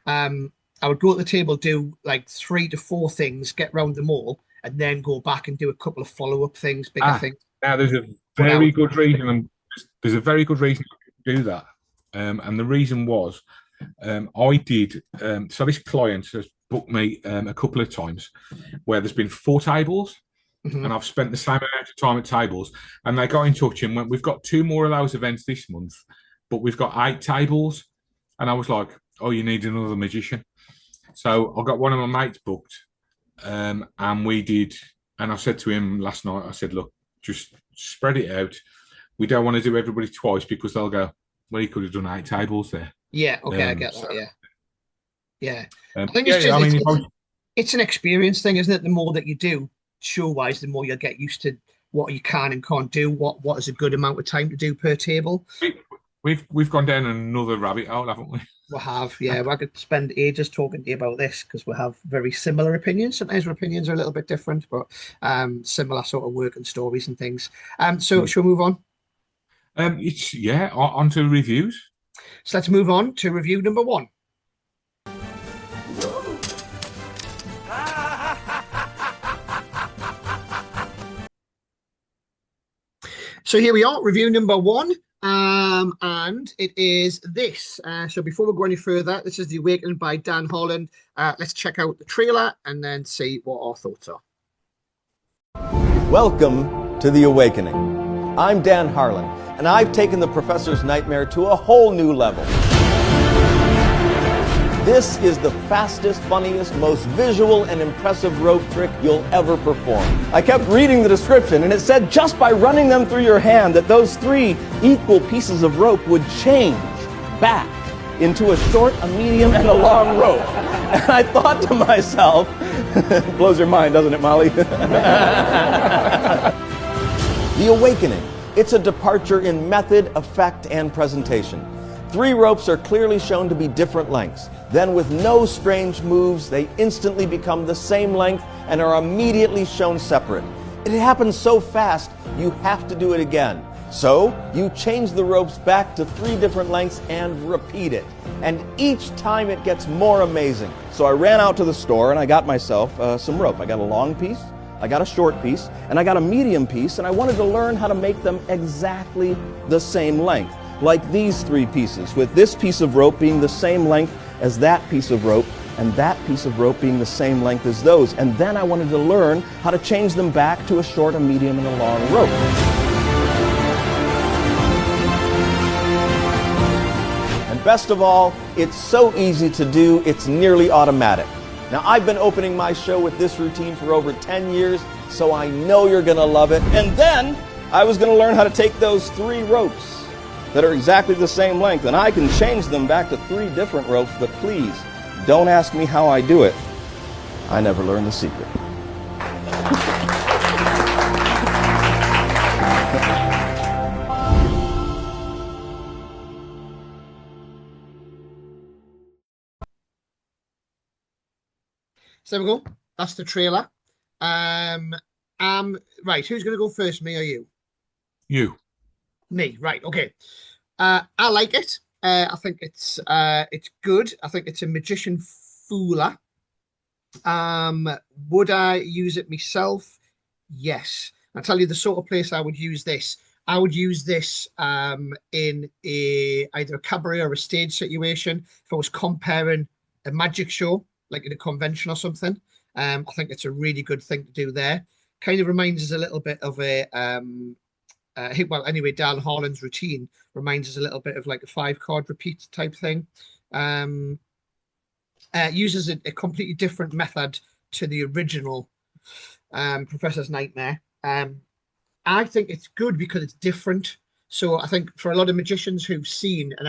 I would go at the table, do like 3 to 4 things, get round them all, and then go back and do a couple of follow-up things, bigger things. Now, there's a very good reason. There's a very good reason to do that, and the reason was, I did. So this client has booked me a couple of times where there's been 4 tables. Mm-hmm. And I've spent the same amount of time at tables, and they got in touch and went, "We've got 2 more of those events this month, but we've got 8 tables." And I was like, "Oh, you need another magician." So I got one of my mates booked, and we did. And I said to him last night, I said, "Look, just spread it out. We don't want to do everybody twice, because they'll go, well, he could have done 8 tables there." Yeah, okay, I get that. Yeah. I think it's an experience thing, isn't it? The more that you do show-wise, the more you'll get used to what you can and can't do, what is a good amount of time to do per table. We've gone down another rabbit hole, haven't we? We have, yeah. I could spend ages talking to you about this, because we have very similar opinions. Sometimes our opinions are a little bit different, but similar sort of work and stories and things. So shall we move on? On to reviews. So let's move on to review number 1. So here we are, review number 1, and it is this. So before we go any further, this is The Awakening by Dan Holland. Let's check out the trailer and then see what our thoughts are. Welcome to The Awakening. I'm Dan Harlan, and I've taken the Professor's Nightmare to a whole new level. This is the fastest, funniest, most visual and impressive rope trick you'll ever perform. I kept reading the description and it said just by running them through your hand that those 3 equal pieces of rope would change back into a short, a medium, and a long rope. And I thought to myself, blows your mind, doesn't it, Molly? The Awakening. It's a departure in method, effect, and presentation. 3 ropes are clearly shown to be different lengths. Then with no strange moves, they instantly become the same length and are immediately shown separate. It happens so fast, you have to do it again. So you change the ropes back to 3 different lengths and repeat it. And each time it gets more amazing. So I ran out to the store and I got myself some rope. I got a long piece, I got a short piece, and I got a medium piece, and I wanted to learn how to make them exactly the same length. Like these 3 pieces, with this piece of rope being the same length as that piece of rope, and that piece of rope being the same length as those. And then I wanted to learn how to change them back to a short, a medium, and a long rope. And best of all, it's so easy to do, it's nearly automatic. Now, I've been opening my show with this routine for over 10 years, so I know you're gonna love it. And then I was gonna learn how to take those 3 ropes that are exactly the same length, and I can change them back to 3 different ropes, but please, don't ask me how I do it. I never learned the secret. So there we go. That's the trailer. Right, who's going to go first, me or you? You. Me, right, okay. I like it. I think it's good. I think it's a magician fooler. Would I use it myself? Yes. I'll tell you the sort of place I would use this. I would use this in either a cabaret or a stage situation. If I was comparing a magic show, like at a convention or something, I think it's a really good thing to do there. Kind of reminds us a little bit of a well, anyway, Dan Harlan's routine reminds us a little bit of like a 5-card repeat type thing. Uses a completely different method to the original Professor's Nightmare. I think it's good because it's different. So I think for a lot of magicians who've seen, and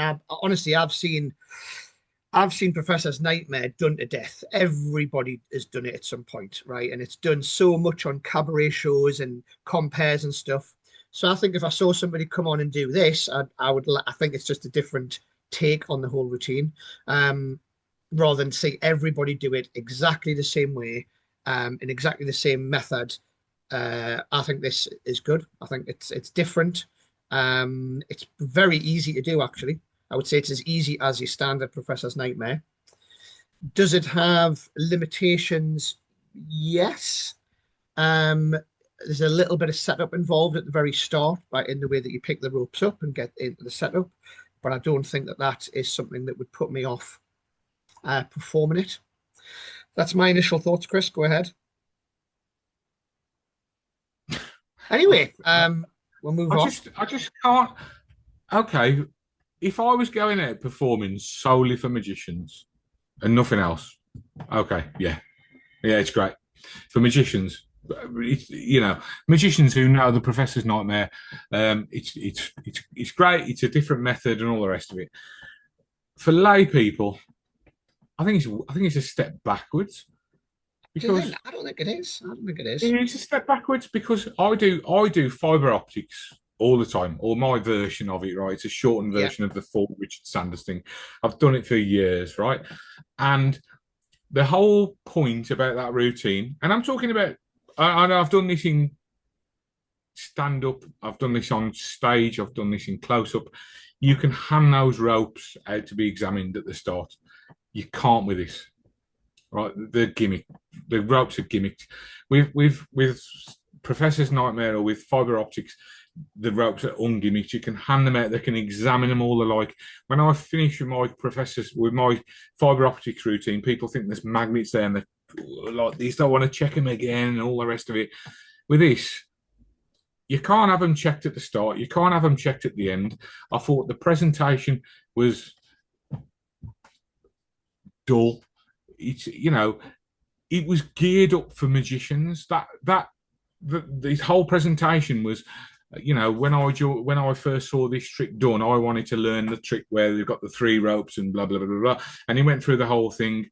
I've seen Professor's Nightmare done to death. Everybody has done it at some point, right? And it's done so much on cabaret shows and compares and stuff. So I think if I saw somebody come on and do this, I think it's just a different take on the whole routine, rather than see everybody do it exactly the same way, in exactly the same method. I think this is good. I think it's different. It's very easy to do, actually. I would say it's as easy as your standard Professor's Nightmare. Does it have limitations? Yes. There's a little bit of setup involved at the very start, right, in the way that you pick the ropes up and get into the setup. But I don't think that is something that would put me off performing it. That's my initial thoughts, Chris. Go ahead. Anyway, we'll move on. I just can't. Okay, if I was going out performing solely for magicians and nothing else, okay, yeah, it's great for magicians. Magicians who know the Professor's Nightmare, it's great. It's a different method and all the rest of it. For lay people, I think it's a step backwards. Because I don't think it is. I don't think it is. It's a step backwards because I do fiber optics all the time, or my version of it, right? It's a shortened version of the full Richard Sanders thing. I've done it for years, right? And the whole point about that routine, and I'm talking about, I know I've done this in stand-up, I've done this on stage, I've done this in close-up. You can hand those ropes out to be examined at the start. You can't with this, right? The gimmick, the ropes are gimmicked. With Professor's Nightmare or with fiber optics, the ropes are ungimmicked. You can hand them out. They can examine them all alike. When I finish with my fiber optics routine, people think there's magnets there and they like these. Don't want to check them again and all the rest of it. With this, you can't have them checked at the start. You can't have them checked at the end. I thought the presentation was dull. It's it was geared up for magicians. This whole presentation was, when I first saw this trick done, I wanted to learn the trick where they've got the 3 ropes and blah blah blah blah blah. And he went through the whole thing.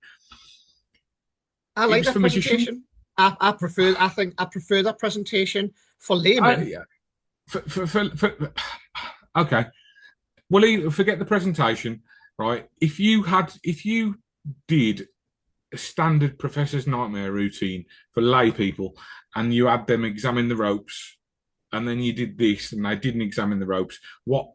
I like that presentation. I prefer that presentation for laymen. Okay. Well, forget the presentation, right? If you did a standard Professor's Nightmare routine for lay people, and you had them examine the ropes, and then you did this, and they didn't examine the ropes, what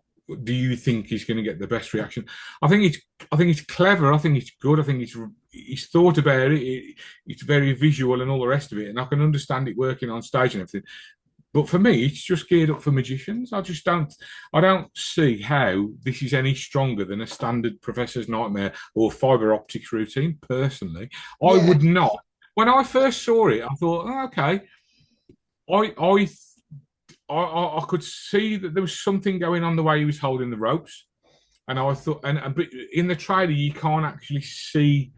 do you think is going to get the best reaction? I think it's clever. I think it's good. I think he's thought about it. It's very visual and all the rest of it, and I can understand it working on stage and everything. But for me, it's just geared up for magicians. I don't see how this is any stronger than a standard Professor's Nightmare or fibre optics routine, personally. I would not. When I first saw it, I thought, oh, okay. I could see that there was something going on the way he was holding the ropes. And I thought, but in the trailer, you can't actually see...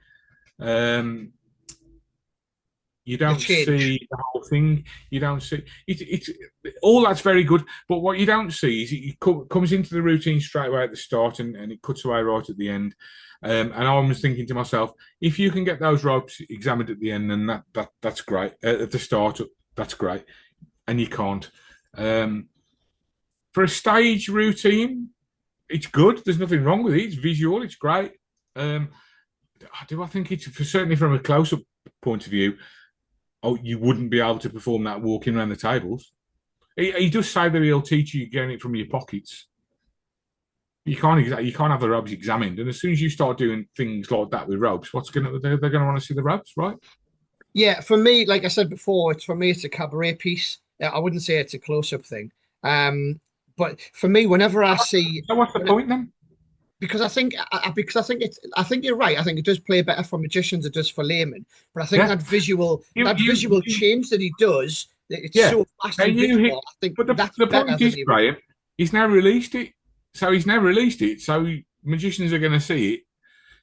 you don't see the whole thing. You don't see it's all that's very good. But what you don't see is it comes into the routine straight away at the start, and it cuts away right at the end. And I was thinking to myself, if you can get those ropes examined at the end, then that's great. At the start, that's great. And you can't. For a stage routine, it's good. There's nothing wrong with it. It's visual. It's great. Do I think it's certainly from a close-up point of view? Oh, you wouldn't be able to perform that walking around the tables. He does say that he'll teach you getting it from your pockets. You can't have the ropes examined, and as soon as you start doing things like that with ropes, they're going to want to see the ropes, right? Yeah, for me, like I said before, it's a cabaret piece. I wouldn't say it's a close-up thing. But for me, whenever I see, so what's the point then? Because I think you're right. I think it does play better for magicians than it does for laymen. But I think that visual change that he does, it's so fast and visual. I think that's the point is, Graham, he's now released it. So magicians are going to see it.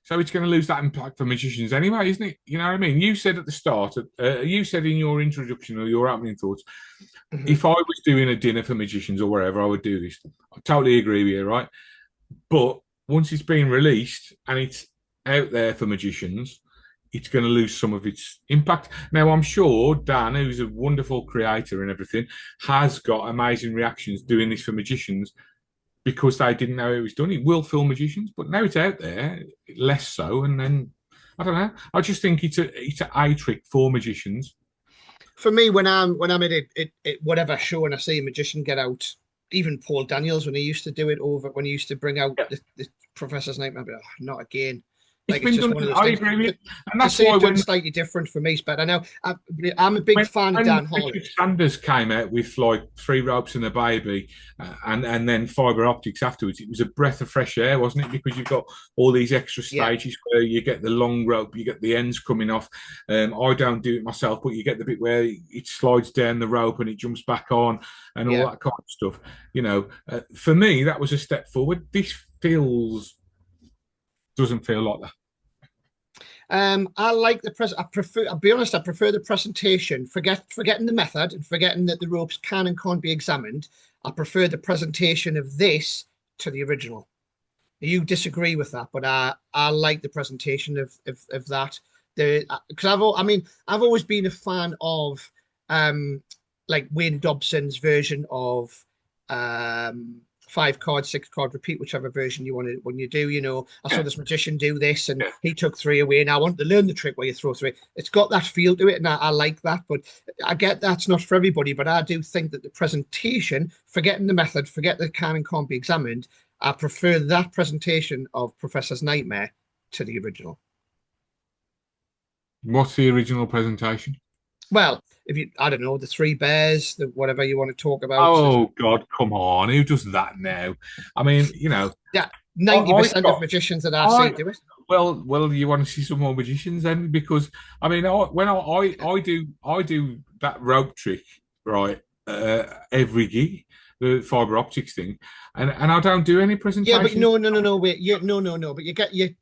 So it's going to lose that impact for magicians anyway, isn't it? You know what I mean? You said at the start, you said in your introduction or your opening thoughts, if I was doing a dinner for magicians or wherever, I would do this. I totally agree with you, right? But once it's been released and it's out there for magicians, it's going to lose some of its impact. Now, I'm sure Dan, who's a wonderful creator and everything, has got amazing reactions doing this for magicians because they didn't know it was done. It will fill magicians, but now it's out there, less so. And then, I don't know. I just think it's a trick for magicians. For me, when I'm at whatever show and I see a magician get out, even Paul Daniels, when he used to do it when he used to bring out the Professor's Nightmare, but not again. Like it's just one of those things. I agree with you. And that's why it's slightly different for me. But I know I'm a big fan of Dan Holland. Richard Sanders came out with like 3 ropes and a baby, and then fibre optics afterwards. It was a breath of fresh air, wasn't it? Because you've got all these extra stages where you get the long rope, you get the ends coming off. I don't do it myself, but you get the bit where it slides down the rope and it jumps back on, and all that kind of stuff. For me, that was a step forward. This doesn't feel like that. I like the present. I'll be honest, I prefer the presentation. Forgetting the method and forgetting that the ropes can and can't be examined. I prefer the presentation of this to the original. You disagree with that, but I like the presentation of that. Because I've always been a fan of like Wayne Dobson's version of 5-card, 6-card repeat, whichever version you want to when you do. I saw this magician do this and he took 3 away, and I want to learn the trick where you throw 3. It's got that feel to it, and I like that. But I get that's not for everybody, but I do think that the presentation, forgetting the method, forget that can and can't be examined, I prefer that presentation of Professor's Nightmare to the original. What's the original presentation? Well, I don't know, the 3 bears, whatever you want to talk about. Oh God, come on! Who does that now? I mean, yeah, 90% of magicians that I see do it. Well, you want to see some more magicians then? Because I mean, when I do that rope trick right every gig. the fiber optics thing, and I don't do any presentation. Yeah, but no, wait, no. But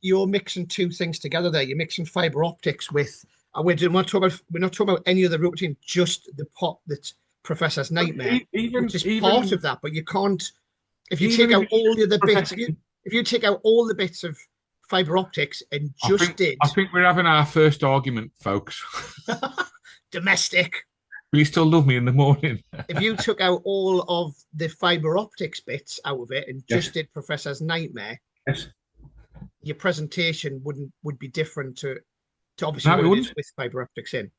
you're mixing two things together there. You're mixing fiber optics with. We're not talking about any other routine, just the pot that's Professor's Nightmare, which is part of that. But you can't. If you take out all the other bits, if you take out all the bits of fiber optics and I think we're having our first argument, folks. Domestic. Will you still love me in the morning? If you took out all of the fiber optics bits out of it and just did Professor's Nightmare, your presentation would be different to obviously what it is with fiber optics in.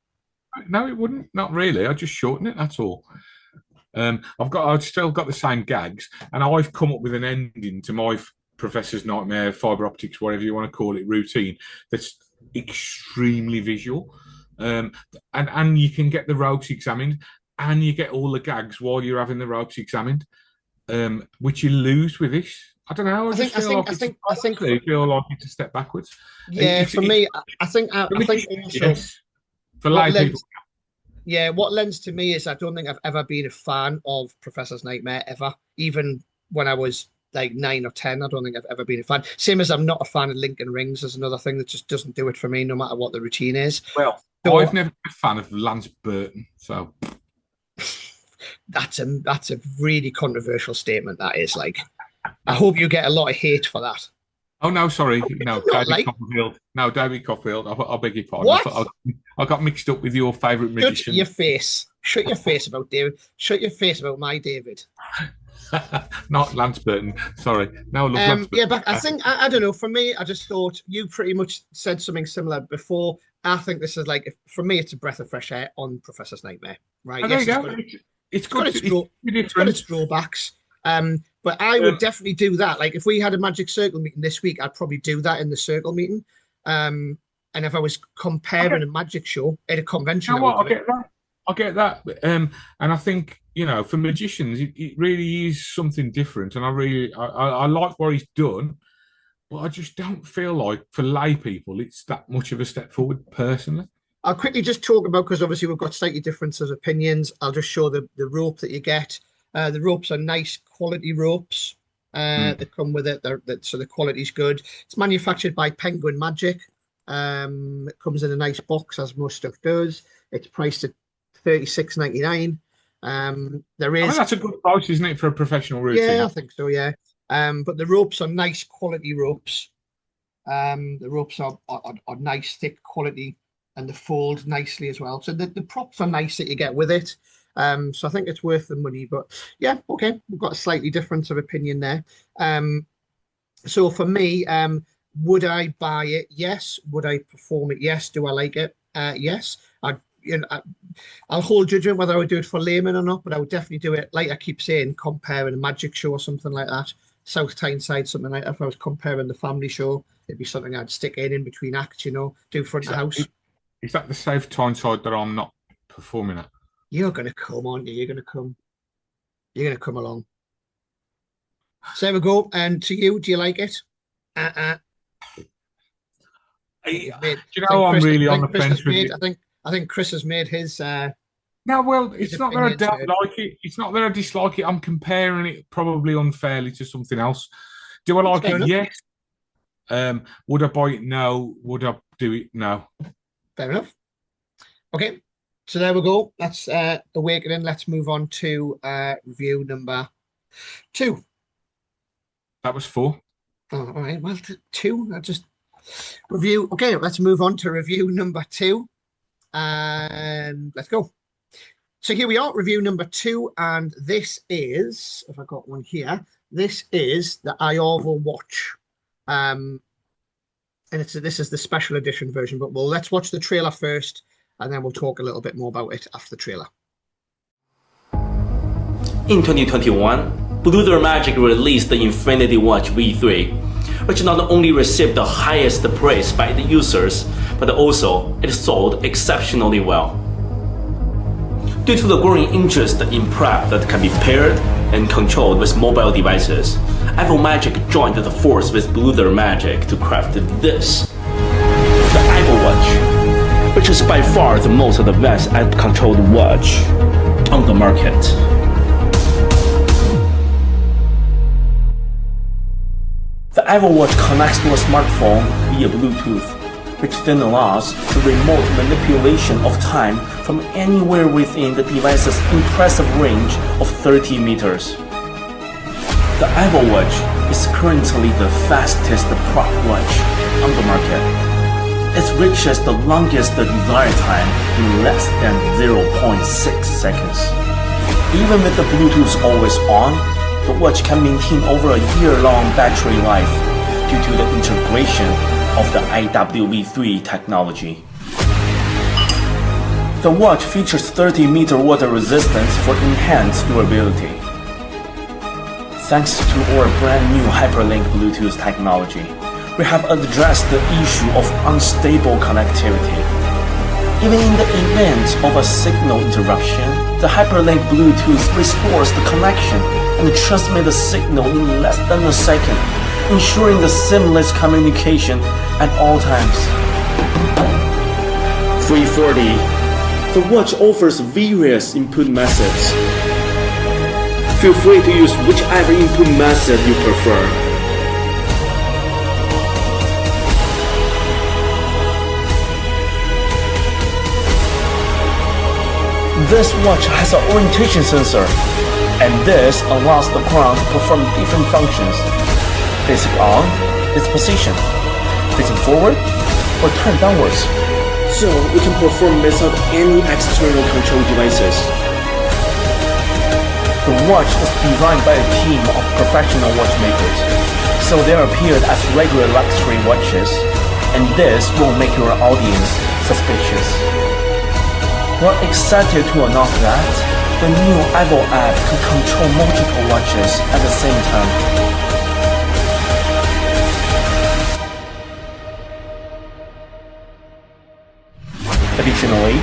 No, it wouldn't. Not really. I just shorten it. That's all. I've still got the same gags, and I've come up with an ending to my Professor's Nightmare, fiber optics, whatever you want to call it, routine that's extremely visual. And you can get the ropes examined, and you get all the gags while you're having the ropes examined, which you lose with this. I don't know. I feel like it's a step backwards. Yeah, for me, I think also for lay people. Yeah, what lends to me is I don't think I've ever been a fan of Professor's Nightmare ever, even when I was like 9 or 10. I don't think I've ever been a fan. Same as I'm not a fan of Lincoln Rings. There's another thing that just doesn't do it for me, no matter what the routine is. Well, so, I've never been a fan of Lance Burton, so that's a really controversial statement. That is, like, I hope you get a lot of hate for that. Oh no, sorry, no, David Copperfield. No, David Copperfield. I beg your pardon. What? I got mixed up with your favourite magician. Shut your face. Shut your face about David. Shut your face about my David. Not Lance Burton. Sorry. No, I love Lance Burton. Yeah, but I think I don't know. For me, I just thought you pretty much said something similar before. I think this is like, for me, it's a breath of fresh air on Professor's Nightmare. Right? Oh, there you go. It's good. It's got its drawbacks. But I would definitely do that. Like, if we had a Magic Circle meeting this week, I'd probably do that in the Circle meeting. And if I was comparing a magic show at a convention, you know what? I get that. And I think, you know, for magicians, it really is something different. And I like what he's done, but I just don't feel like for lay people it's that much of a step forward personally. I'll quickly just talk about, because obviously we've got slightly differences of opinions. I'll just show the rope that you get. The ropes are nice quality ropes that come with it. So the quality's good. It's manufactured by Penguin Magic. It comes in a nice box, as most stuff does. It's priced at $36.99. That's a good price, isn't it, for a professional routine? Yeah, I think so. Yeah. But the ropes are nice quality ropes. The ropes are nice, thick quality, and they fold nicely as well. So the props are nice that you get with it. So I think it's worth the money. But yeah, okay, we've got a slightly difference of opinion there. So for me, would I buy it? Yes. Would I perform it? Yes. Do I like it? Yes. I'll hold judgment whether I would do it for layman or not, but I would definitely do it, like I keep saying, comparing a magic show or something like that. South Tyneside, something like that. If I was comparing the family show, it'd be something I'd stick in between acts, do front of the house. Is that the South Tyneside that I'm not performing at? You're going to come, aren't you? You're going to come. You're going to come along. So there we go. And to you, do you like it? Do you know, I'm really on the fence with you. I think Chris has made his. No, well, it's not that I don't like it. It's not that I dislike it. I'm comparing it probably unfairly to something else. Do I like it? Yes. Would I buy it? No. Would I do it? No. Fair enough. Okay, so there we go. That's Awakening. Let's move on to review number 2. That was 4. Oh, all right. Well, 2. I just review. Okay, let's move on to review number 2. And let's go. So here we are, review number 2, and this is, if I got one here, this is the Iorval watch. And this is the special edition version, but let's watch the trailer first, and then we'll talk a little bit more about it after the trailer. In 2021, Blue Door Magic released the Infinity Watch V3, which not only received the highest praise by the users, but also it sold exceptionally well. Due to the growing interest in prep that can be paired and controlled with mobile devices, Apple Magic joined the force with Blue Door Magic to craft this, the Apple Watch, which is by far the most advanced app-controlled watch on the market. The Apple Watch connects to a smartphone via Bluetooth, which then allows the remote manipulation of time from anywhere within the device's impressive range of 30 meters. The Apple Watch is currently the fastest prop watch on the market. It reaches the longest desired time in less than 0.6 seconds. Even with the Bluetooth always on, the watch can maintain over a year-long battery life due to the integration of the IWV3 technology. The watch features 30-meter water resistance for enhanced durability. Thanks to our brand new Hyperlink Bluetooth technology, we have addressed the issue of unstable connectivity. Even in the event of a signal interruption, the Hyperlink Bluetooth restores the connection and transmits the signal in less than a second, ensuring the seamless communication at all times. 340. The watch offers various input methods. Feel free to use whichever input method you prefer. This watch has an orientation sensor, and this allows the crown to perform different functions. Facing on its position, facing forward, or turned downwards. So we can perform without any external control devices. The watch was designed by a team of professional watchmakers, so they are appeared as regular luxury watches, and this will make your audience suspicious. We're excited to announce that the new Apple app can control multiple watches at the same time. Additionally,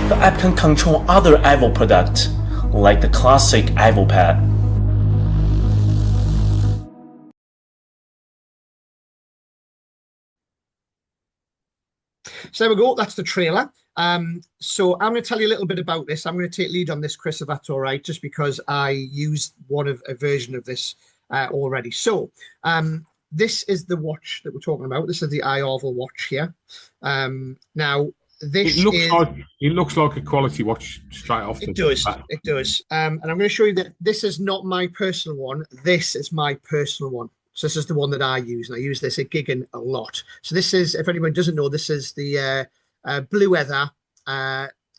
the app can control other Apple products, like the classic Apple Pad. So there we go. That's the trailer. So I'm going to tell you a little bit about this. I'm going to take lead on this, Chris, if that's all right, just because I used a version of this already. So this is the watch that we're talking about. This is the iOval watch here. Now, this it looks like a quality watch straight off. It does. And I'm going to show you that this is not my personal one. This is my personal one. So this is the one that I use, and I use this at gigging a lot. So this is, if anyone doesn't know, this is the Blue Weather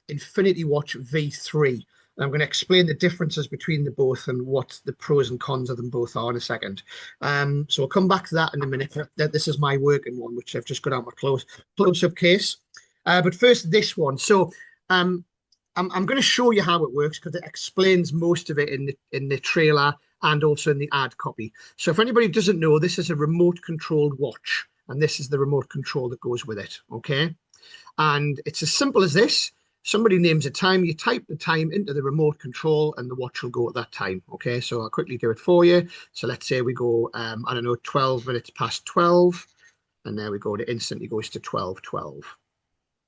Infinity Watch V3. And I'm going to explain the differences between the both and what the pros and cons of them both are in a second. So I'll come back to that in a minute. This is my working one, which I've just got out my close-up case. But first, this one. So I'm going to show you how it works because it explains most of it in the trailer and also in the ad copy. So if anybody doesn't know, this is a remote-controlled watch, and this is the remote control that goes with it, okay? And it's as simple as this. Somebody names a time, you type the time into the remote control, and the watch will go at that time, okay? So I'll quickly do it for you. So let's say we go, I don't know, 12 minutes past 12, and there we go. It instantly goes to 12:12.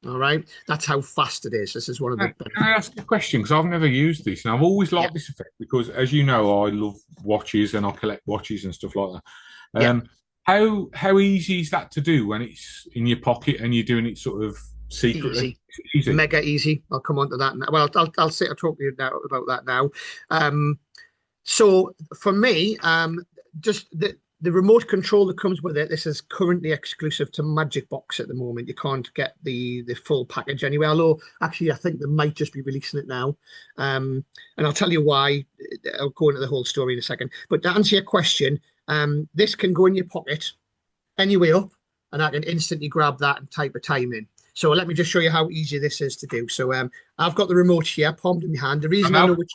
All right, that's how fast it is. This is one of the. Can I ask a question? Because I've never used this, and I've always liked this effect because, as you know, I love watches and I collect watches and stuff like that. How easy is that to do when it's in your pocket and you're doing it sort of secretly? Easy. Mega easy. I'll come on to that now. Well, I'll talk to you now about that now. So for me, just the remote control that comes with it, this is currently exclusive to Magicbox at the moment. You can't get the full package anywhere, although actually I think they might just be releasing it now. And I'll tell you why. I'll go into the whole story in a second. But to answer your question, this can go in your pocket any way up, and I can instantly grab that and type a time in. So let me just show you how easy this is to do. So I've got the remote here, palmed in my hand. The reason I know which...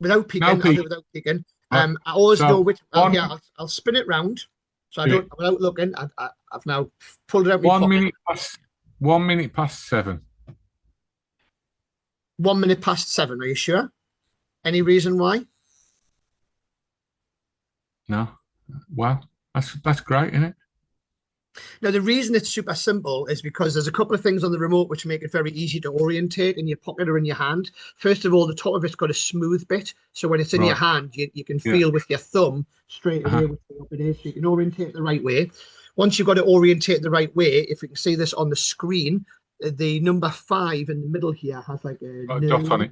Without peeking. I'll do it without peeking. I always know which. I'll spin it round, so I don't without looking. I've now pulled it out. 1 minute past 1 minute past 7. 1 minute past 7. Are you sure? Any reason why? No. Well, that's great, isn't it? Now, the reason it's super simple is because there's a couple of things on the remote which make it very easy to orientate in your pocket or in your hand. First of all, the top of it's got a smooth bit. So when it's in your hand, you can feel with your thumb straight away which way up it is. So you can orientate the right way. Once you've got to orientate the right way, if you can see this on the screen, the number 5 in the middle here has like a dot on it,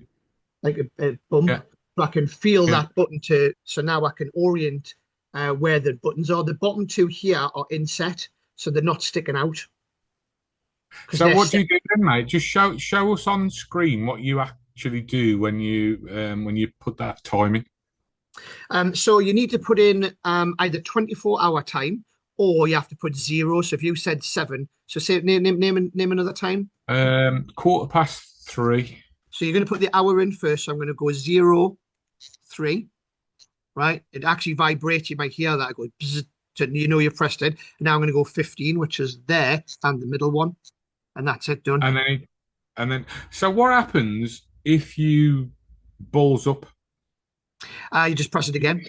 like a bump. Yeah. So I can feel that button so now I can orient where the buttons are. The bottom 2 here are inset, so they're not sticking out. So what do you do then, mate? Just show us on screen what you actually do when you put that time in. So you need to put in either 24-hour time, or you have to put 0. So if you said 7, so say name another time. 3:15. So you're going to put the hour in first. So I'm going to go 03, right? It actually vibrates. You might hear that. I go, bzz, so you know you've pressed it. And now I'm going to go 15, which is there, and the middle one, and that's it, done. And then. So what happens if you balls up? You just press it again.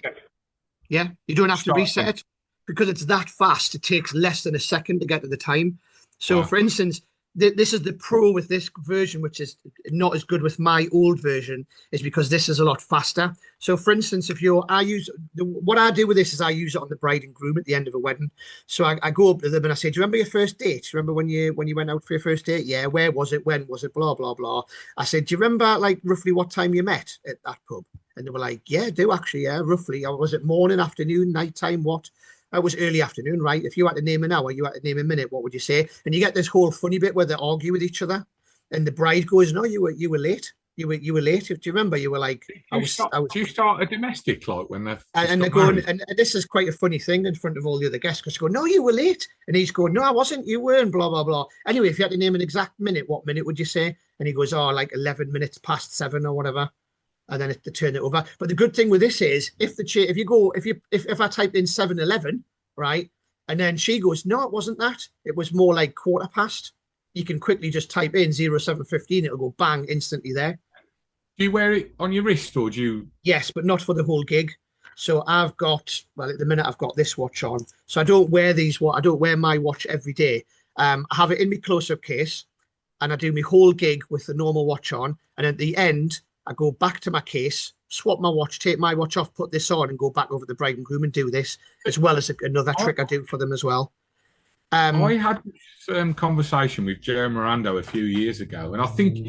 Yeah, you don't have to reset it because it's that fast. It takes less than a second to get to the time. So, for instance, this is the pro with this version, which is not as good with my old version, is because this is a lot faster. So, for instance, what I do with this is I use it on the bride and groom at the end of a wedding. So I go up to them and I say, "Do you remember your first date? Remember when you went out for your first date? Yeah. Where was it? When was it? Blah blah blah." I said, "Do you remember like roughly what time you met at that pub?" And they were like, "Yeah, I do actually. Yeah, roughly. Was it morning, afternoon, nighttime? What?" It was early afternoon, right? If you had to name an hour, you had to name a minute, what would you say? And you get this whole funny bit where they argue with each other, and the bride goes, "No, you were late. You were late. Do you remember? You were like, Do you start a domestic like when they're and they're going, and this is quite a funny thing in front of all the other guests because they go, "No, you were late," and he's going, "No, I wasn't. You were," and blah blah blah. Anyway, if you had to name an exact minute, what minute would you say? And he goes, "Oh, like 11 minutes past 7 or whatever." And then they turn it over. But the good thing with this is, if I typed in 7:11, right, and then she goes, "No, it wasn't that. It was more like quarter past." You can quickly just type in 07:15. It'll go bang instantly there. Do you wear it on your wrist or do you? Yes, but not for the whole gig. So at the minute I've got this watch on. So I don't wear I don't wear my watch every day. I have it in my close-up case, and I do my whole gig with the normal watch on. And at the end, I go back to my case, swap my watch, take my watch off, put this on, and go back over the bride and groom and do this, as well as another trick I do for them as well. I had this conversation with Joe Mirando a few years ago, and I think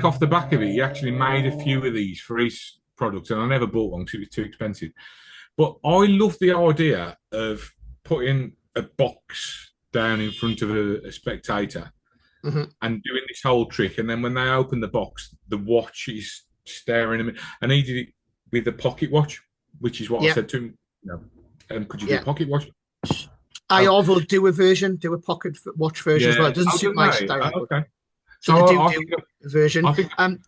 off the back of it, he actually made a few of these for his products, and I never bought one because it was too expensive. But I love the idea of putting a box down in front of a spectator and doing this whole trick, and then when they open the box, the watch is staring at me. And he did it with a pocket watch, which is what I said to him. Could you do a pocket watch? I will do a pocket watch version as well. It doesn't suit my style. Okay. So they do a version.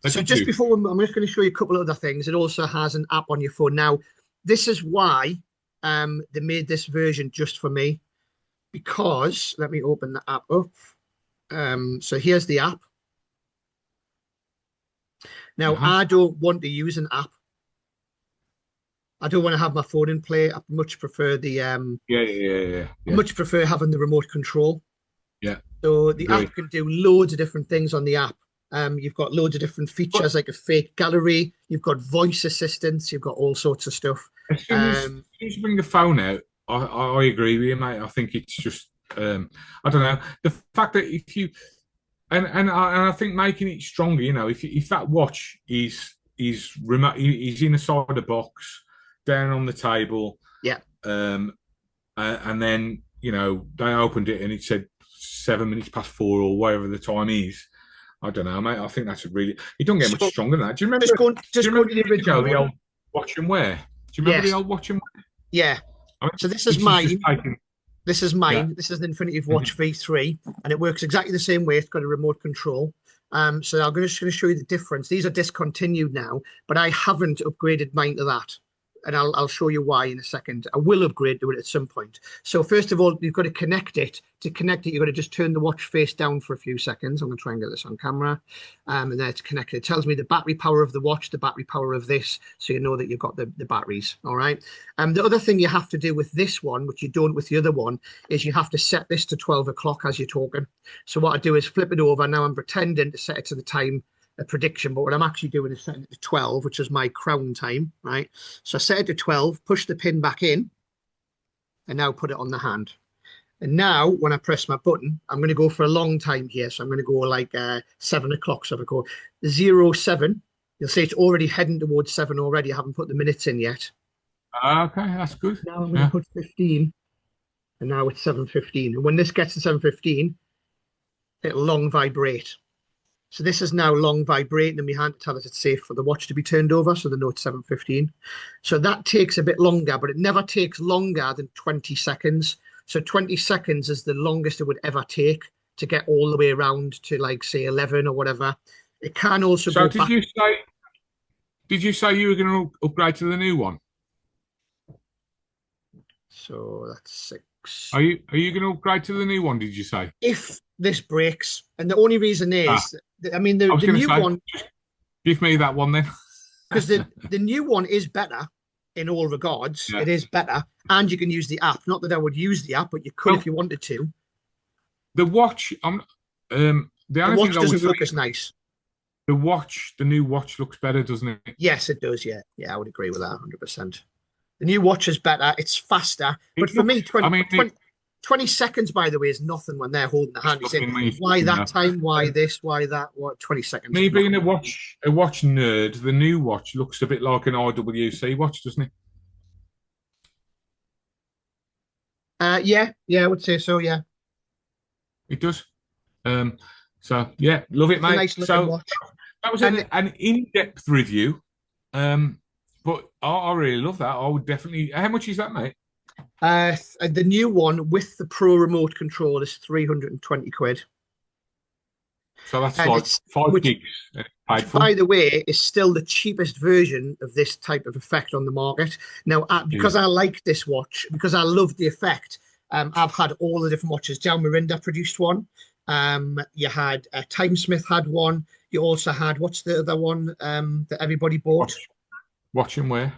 So just before, I'm just going to show you a couple of other things. It also has an app on your phone. Now, this is why they made this version just for me, because let me open the app up. So here's the app. Now, I don't want to use an app. I don't want to have my phone in play. I much prefer the I much prefer having the remote control. Yeah. So the app can do loads of different things on the app. You've got loads of different features like a fake gallery. You've got voice assistance. You've got all sorts of stuff. As soon as you bring the phone out, I agree with you, mate. I think it's just I don't know, the fact that if you and I think making it stronger. You know, if that watch is remote, is in a side of the box, down on the table. Yeah. And then, you know, they opened it and it said 7 minutes past 4 or whatever the time is. I don't know, mate. I think that's it don't get much stronger than that. Do you remember? Just go to the original. The old watch and wear. Do you remember the old watch and wear? Yeah. I mean, so this is mine. This is mine. Yeah. This is the Infinity Watch V3, and it works exactly the same way. It's got a remote control. So I'm just going to show you the difference. These are discontinued now, but I haven't upgraded mine to that. and I'll show you why in a second. I will upgrade to it at some point. So first of all, you've got to connect it. To connect it, you've got to just turn the watch face down for a few seconds. I'm going to try and get this on camera. And then it's connected. It tells me the battery power of the watch, the battery power of this, so you know that you've got the batteries. All right. The other thing you have to do with this one, which you don't with the other one, is you have to set this to 12 o'clock as you're talking. So what I do is flip it over. Now I'm pretending to set it to the time a prediction, but what I'm actually doing is setting it to 12, which is my crown time, right? So I set it to 12, push the pin back in, and now put it on the hand. And now when I press my button, I'm going to go for a long time here. So I'm going to go like 7 o'clock. So if I go 07, you'll see it's already heading towards 7 already. I haven't put the minutes in yet. Okay, that's good. Now I'm going to put 15, and now it's 7:15. And when this gets to 7:15, it'll long vibrate. So this is now long vibrating in my hand to tell us it's safe for the watch to be turned over. So they know it's 7:15. So that takes a bit longer, but it never takes longer than 20 seconds. So 20 seconds is the longest it would ever take to get all the way around to, like, say 11 or whatever. It can also go back. Did you say you were going to upgrade to the new one? So that's 6. Are you going to upgrade to the new one? Did you say? If this breaks, and the only reason is, I mean, the new one. Give me that one then. Because the new one is better in all regards. Yeah. It is better, and you can use the app. Not that I would use the app, but you could if you wanted to. The watch, the watch doesn't look as nice. The new watch looks better, doesn't it? Yes, it does. Yeah, I would agree with that 100%. The new watch is better. It's faster, but for me, 20 seconds, by the way, is nothing when they're holding the hand. You say, why that time? Why this? Why that? What? 20 seconds. Me being a watch nerd, the new watch looks a bit like an IWC watch, doesn't it? Yeah, I would say so. Yeah, it does. So yeah, love it, mate. Nice so watch. That was an in-depth review. But I really love that. I would definitely. How much is that, mate? The new one with the Pro remote control is 320 quid. So that's like 5 gigs. By the way, is still the cheapest version of this type of effect on the market. Now, because I like this watch, because I love the effect, I've had all the different watches. Dow Mirinda produced one. You had Timesmith had one. You also had, what's the other one that everybody bought? Watching Wear.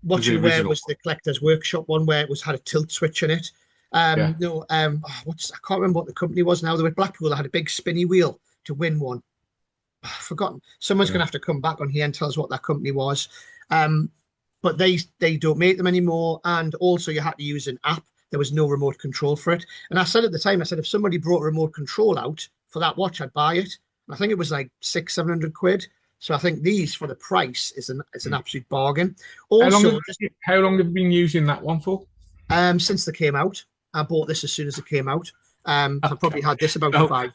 Watching Wear was the Collector's Workshop one where it had a tilt switch in it. I can't remember what the company was now. They were Blackpool. They had a big spinny wheel to win one. I've forgotten. Someone's going to have to come back on here and tell us what that company was. But they don't make them anymore. And also you had to use an app. There was no remote control for it. And I said at the time, if somebody brought a remote control out for that watch, I'd buy it. And I think it was like 600-700 quid. So I think these, for the price, is an absolute bargain. Also, how long have you been using that one for? Since they came out. I bought this as soon as it came out. I probably had this about 5.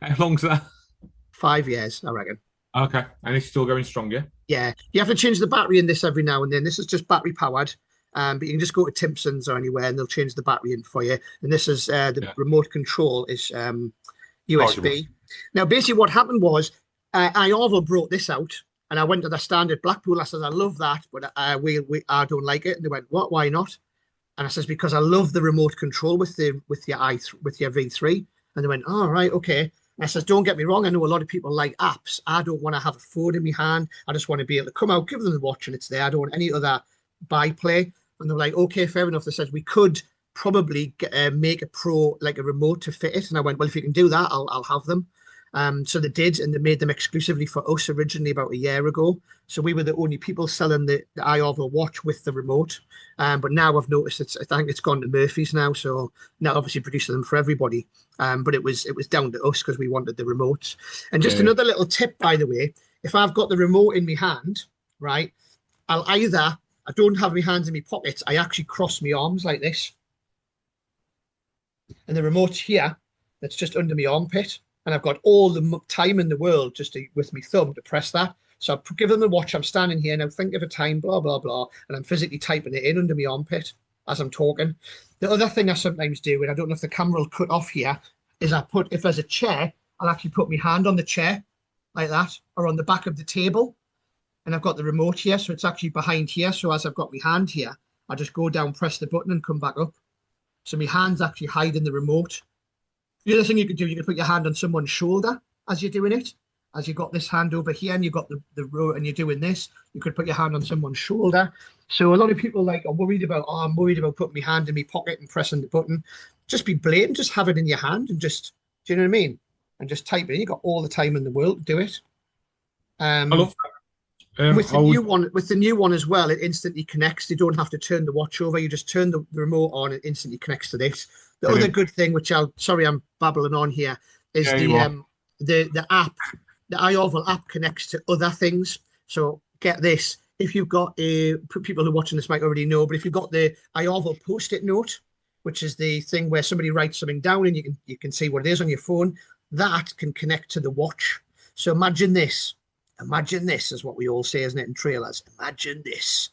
How long's that? 5 years, I reckon. Okay, and it's still going strong, yeah? Yeah, you have to change the battery in this every now and then. This is just battery powered, but you can just go to Timpson's or anywhere and they'll change the battery in for you. And this is the remote control is USB. Now, basically what happened was, Iarvo brought this out, and I went to the standard Blackpool. I said, I love that, but I don't like it. And they went, what? Why not? And I says, because I love the remote control with your V3. And they went, oh, right, okay. And I says, don't get me wrong. I know a lot of people like apps. I don't want to have a phone in my hand. I just want to be able to come out, give them the watch, and it's there. I don't want any other byplay. And they're like, okay, fair enough. They said, we could probably make a Pro, like a remote to fit it. And I went, well, if you can do that, I'll have them. So they did, and they made them exclusively for us originally about a year ago. So we were the only people selling the Iarvo watch with the remote. But now I've noticed I think it's gone to Murphy's now. So now obviously producing them for everybody. But it was down to us because we wanted the remotes. And just another little tip, by the way, if I've got the remote in my hand, right, I don't have my hands in my pockets. I actually cross my arms like this. And the remote's here. That's just under my armpit. And I've got all the time in the world with my thumb to press that. So I've given them the watch. I'm standing here now, think of a time, blah, blah, blah. And I'm physically typing it in under my armpit as I'm talking. The other thing I sometimes do, and I don't know if the camera will cut off here, is if there's a chair, I'll actually put my hand on the chair like that, or on the back of the table. and I've got the remote here, so it's actually behind here. So as I've got my hand here, I just go down, press the button, and come back up. So my hand's actually hiding the remote. The other thing you could do, you could put your hand on someone's shoulder as you're doing it. As you've got this hand over here and you've got the row and you're doing this, you could put your hand on someone's shoulder. So a lot of people are worried about, I'm worried about putting my hand in my pocket and pressing the button. Just be blatant, just have it in your hand and just, do you know what I mean? And just type it in. You've got all the time in the world to do it. I love that. With the new one as well, it instantly connects. You don't have to turn the watch over. You just turn the remote on, it instantly connects to this. The other good thing, which I'm babbling on here, is the app. The iOval app connects to other things. So get this: if you've got people who are watching this might already know, but if you've got the iOval post-it note, which is the thing where somebody writes something down and you can see what it is on your phone, that can connect to the watch. So imagine this. Imagine this is what we all say, isn't it, in trailers? Imagine this.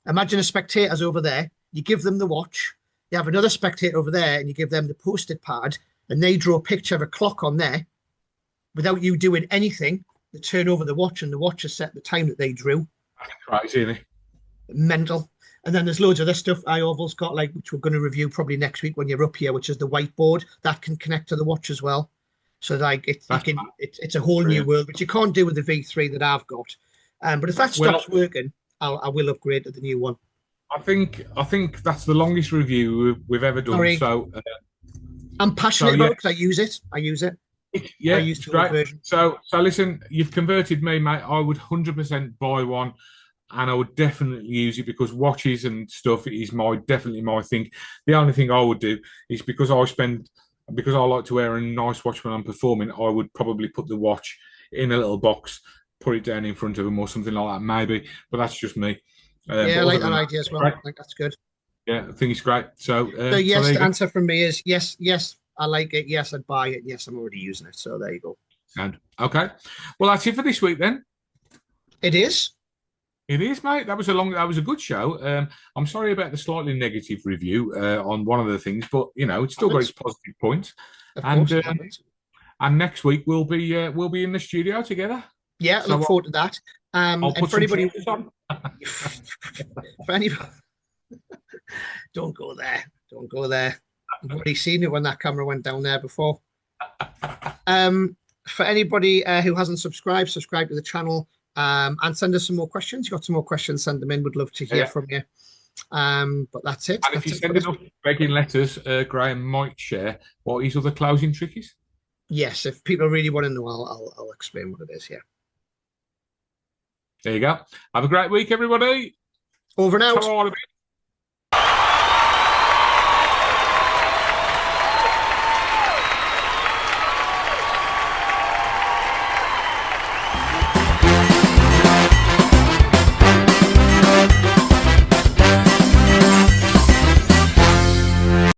Imagine a spectator's over there. You give them the watch. You have another spectator over there, and you give them the post-it pad, and they draw a picture of a clock on there. Without you doing anything, they turn over the watch and the watch has set the time that they drew. Crazy, isn't it? Mental. And then there's loads of other stuff iOval's got, which we're going to review probably next week when you're up here, which is the whiteboard. That can connect to the watch as well. So it's a whole new world, which you can't do with the V3 that I've got. But if that stops working, I will upgrade to the new one. I think that's the longest review we've ever done. Sorry. So I'm passionate about it because I use it. Yeah, it's great. So listen, you've converted me, mate. I would 100% buy one, and I would definitely use it because watches and stuff is definitely my thing. The only thing I would do is because I like to wear a nice watch when I'm performing, I would probably put the watch in a little box, put it down in front of them or something like that, maybe. But that's just me. I like that idea as well. Right. I think that's good. Yeah, I think it's great. So yes, the answer from me is yes. I like it. Yes, I'd buy it. Yes, I'm already using it. So there you go. And okay, well that's it for this week then. It is. It is, mate. That was a good show. I'm sorry about the slightly negative review on one of the things, but it's still got its positive points. And next week we'll be in the studio together. Yeah, so look forward to that. I'll put for anybody on. For anybody, don't go there. Don't go there. I've already seen it when that camera went down there before. For anybody who hasn't subscribe to the channel and send us some more questions. You've got some more questions, send them in. We'd love to hear from you. But that's it. And if you send enough begging letters, Graham might share what his other closing trick is. Yes, if people really want to know, I'll explain what it is. Yeah. There you go. Have a great week, everybody. Over and out.